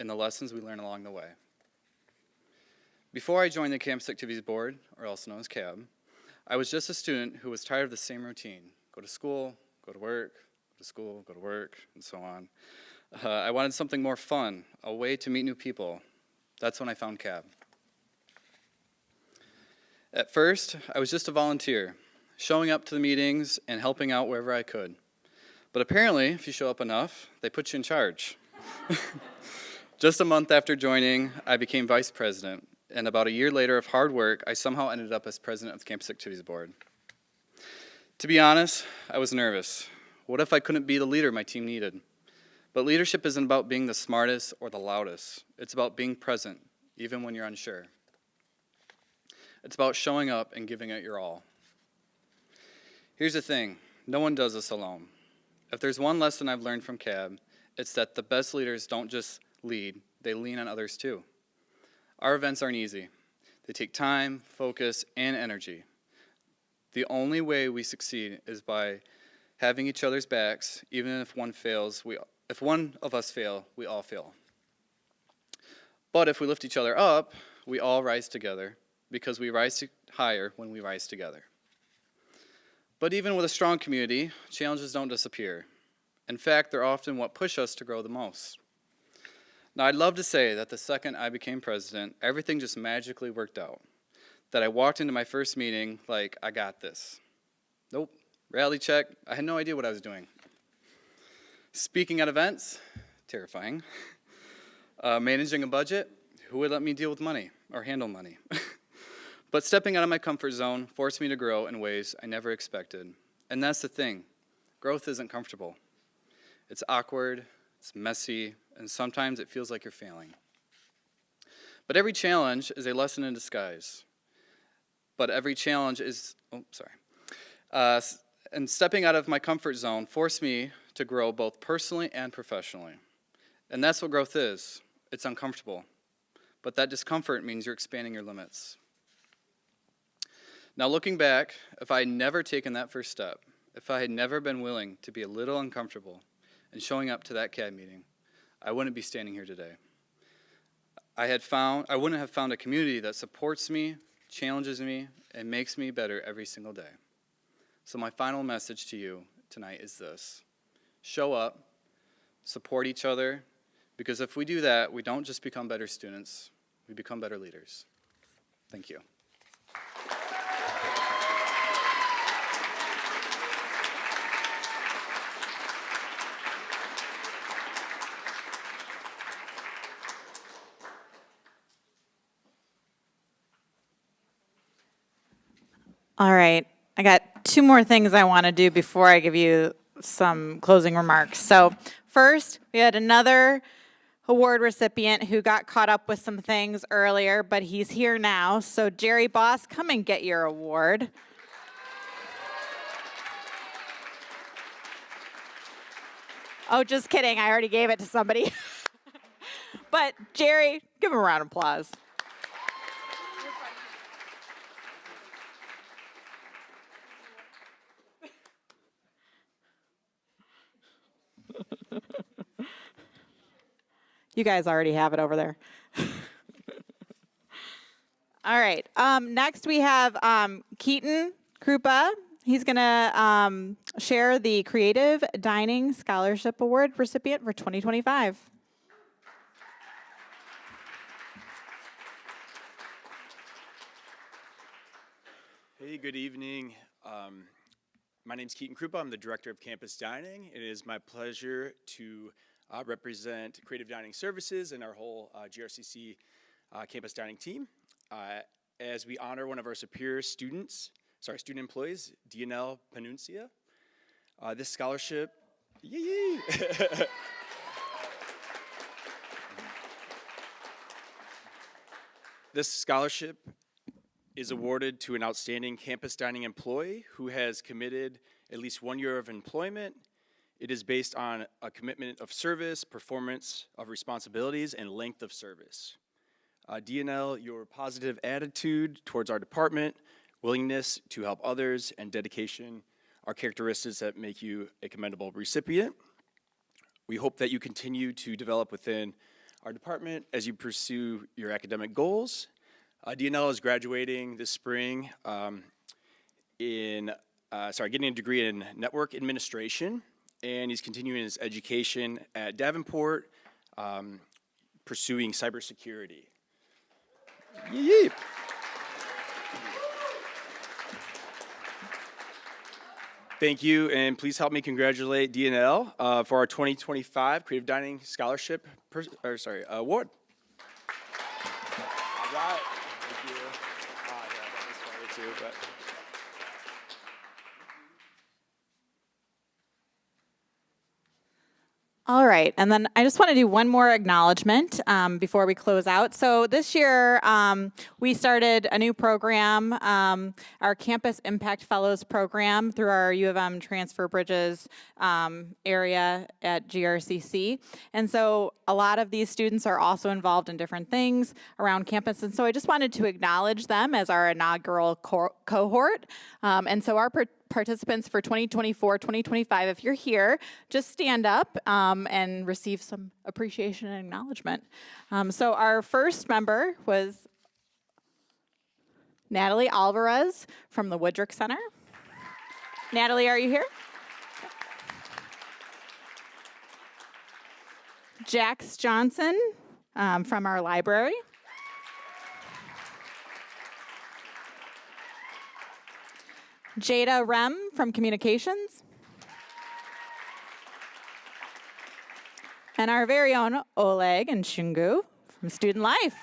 and the lessons we learn along the way. Before I joined the Campus Activities Board, or also known as CAB, I was just a student who was tired of the same routine: go to school, go to work, go to school, go to work, and so on. I wanted something more fun, a way to meet new people. That's when I found CAB. At first, I was just a volunteer, showing up to the meetings and helping out wherever I could. But apparently, if you show up enough, they put you in charge. Just a month after joining, I became vice president, and about a year later of hard work, I somehow ended up as president of the Campus Activities Board. To be honest, I was nervous. What if I couldn't be the leader my team needed? But leadership isn't about being the smartest or the loudest. It's about being present, even when you're unsure. It's about showing up and giving it your all. Here's the thing, no one does this alone. If there's one lesson I've learned from CAB, it's that the best leaders don't just lead, they lean on others too. Our events aren't easy. They take time, focus, and energy. The only way we succeed is by having each other's backs, even if one of us fail, we all fail. But if we lift each other up, we all rise together, because we rise higher when we rise together. But even with a strong community, challenges don't disappear. In fact, they're often what push us to grow the most. Now, I'd love to say that the second I became president, everything just magically worked out. That I walked into my first meeting like, I got this. Nope, reality check, I had no idea what I was doing. Speaking at events, terrifying. Managing a budget, who would let me deal with money or handle money? But stepping out of my comfort zone forced me to grow in ways I never expected. And that's the thing, growth isn't comfortable. It's awkward, it's messy, and sometimes it feels like you're failing. But every challenge is a lesson in disguise. And stepping out of my comfort zone forced me to grow both personally and professionally. And that's what growth is. It's uncomfortable. But that discomfort means you're expanding your limits. Now looking back, if I had never taken that first step, if I had never been willing to be a little uncomfortable and showing up to that CAB meeting, I wouldn't be standing here today. I wouldn't have found a community that supports me, challenges me, and makes me better every single day. So my final message to you tonight is this. Show up, support each other, because if we do that, we don't just become better students, we become better leaders. Thank you. All right, I got two more things I want to do before I give you some closing remarks. So first, we had another award recipient who got caught up with some things earlier, but he's here now. So Jerry Boss, come and get your award. Oh, just kidding, I already gave it to somebody. But Jerry, give him a round of applause. You guys already have it over there. All right. Next we have Keaton Krupa. He's going to share the Creative Dining Scholarship Award recipient for 2025. Hey, good evening. My name's Keaton Krupa. I'm the Director of Campus Dining. It is my pleasure to represent Creative Dining Services and our whole GRCC Campus Dining team as we honor one of our student employees, Dionel Panuncia. This scholarship, yee! This scholarship is awarded to an outstanding campus dining employee who has committed at least 1 year of employment. It is based on a commitment of service, performance of responsibilities, and length of service. DNL, your positive attitude towards our department, willingness to help others, and dedication are characteristics that make you a commendable recipient. We hope that you continue to develop within our department as you pursue your academic goals. DNL is graduating this spring getting a degree in network administration, and he's continuing his education at Davenport, pursuing cybersecurity. Yee. Thank you, and please help me congratulate DNL for our 2025 Creative Dining Scholarship award. All right, thank you. Yeah, that was for you too, but. All right, and then I just want to do one more acknowledgement before we close out. So this year, we started a new program, our Campus Impact Fellows program through our U of M Transfer Bridges area at GRCC. And so a lot of these students are also involved in different things around campus. And so I just wanted to acknowledge them as our inaugural cohort. And so our participants for 2024, 2025, if you're here, just stand up and receive some appreciation and acknowledgement. So our first member was Natalie Alvarez from the Woodrick Center. Natalie, are you here? Jax Johnson from our library. Jada Rem from Communications. And our very own Oleg and Shungu from Student Life.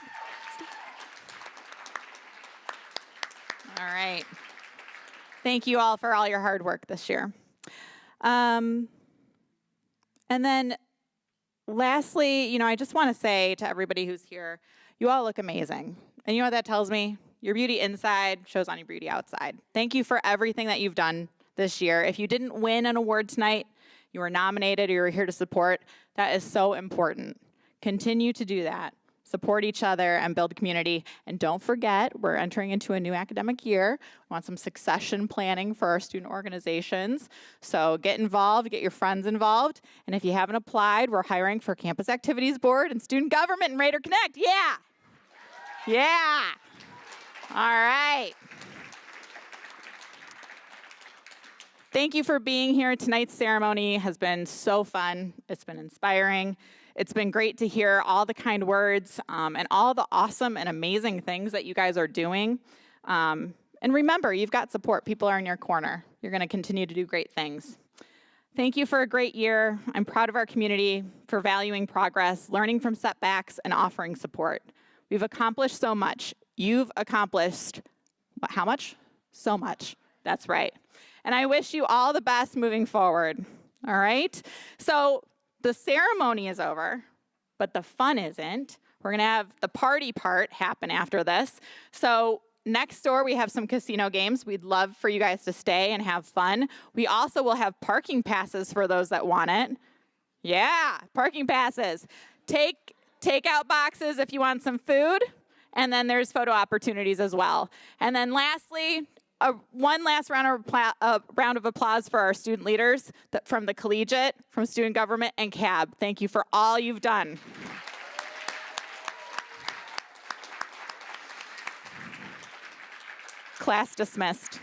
All right. Thank you all for all your hard work this year. And then lastly, I just want to say to everybody who's here, you all look amazing. And you know what that tells me? Your beauty inside shows on your beauty outside. Thank you for everything that you've done this year. If you didn't win an award tonight, you were nominated or you were here to support, that is so important. Continue to do that. Support each other and build community. And don't forget, we're entering into a new academic year. We want some succession planning for our student organizations. So get involved, get your friends involved. And if you haven't applied, we're hiring for Campus Activities Board and Student Government and Raider Connect. Yeah. Yeah. All right. Thank you for being here. Tonight's ceremony has been so fun. It's been inspiring. It's been great to hear all the kind words and all the awesome and amazing things that you guys are doing. And remember, you've got support. People are in your corner. You're going to continue to do great things. Thank you for a great year. I'm proud of our community for valuing progress, learning from setbacks, and offering support. We've accomplished so much. You've accomplished, how much? So much. That's right. And I wish you all the best moving forward. All right? So the ceremony is over, but the fun isn't. We're going to have the party part happen after this. So next door, we have some casino games. We'd love for you guys to stay and have fun. We also will have parking passes for those that want it. Yeah, parking passes. Take-out boxes if you want some food. And then there's photo opportunities as well. And then lastly, one last round of applause for our student leaders from the collegiate, from student government, and CAB. Thank you for all you've done. Class dismissed.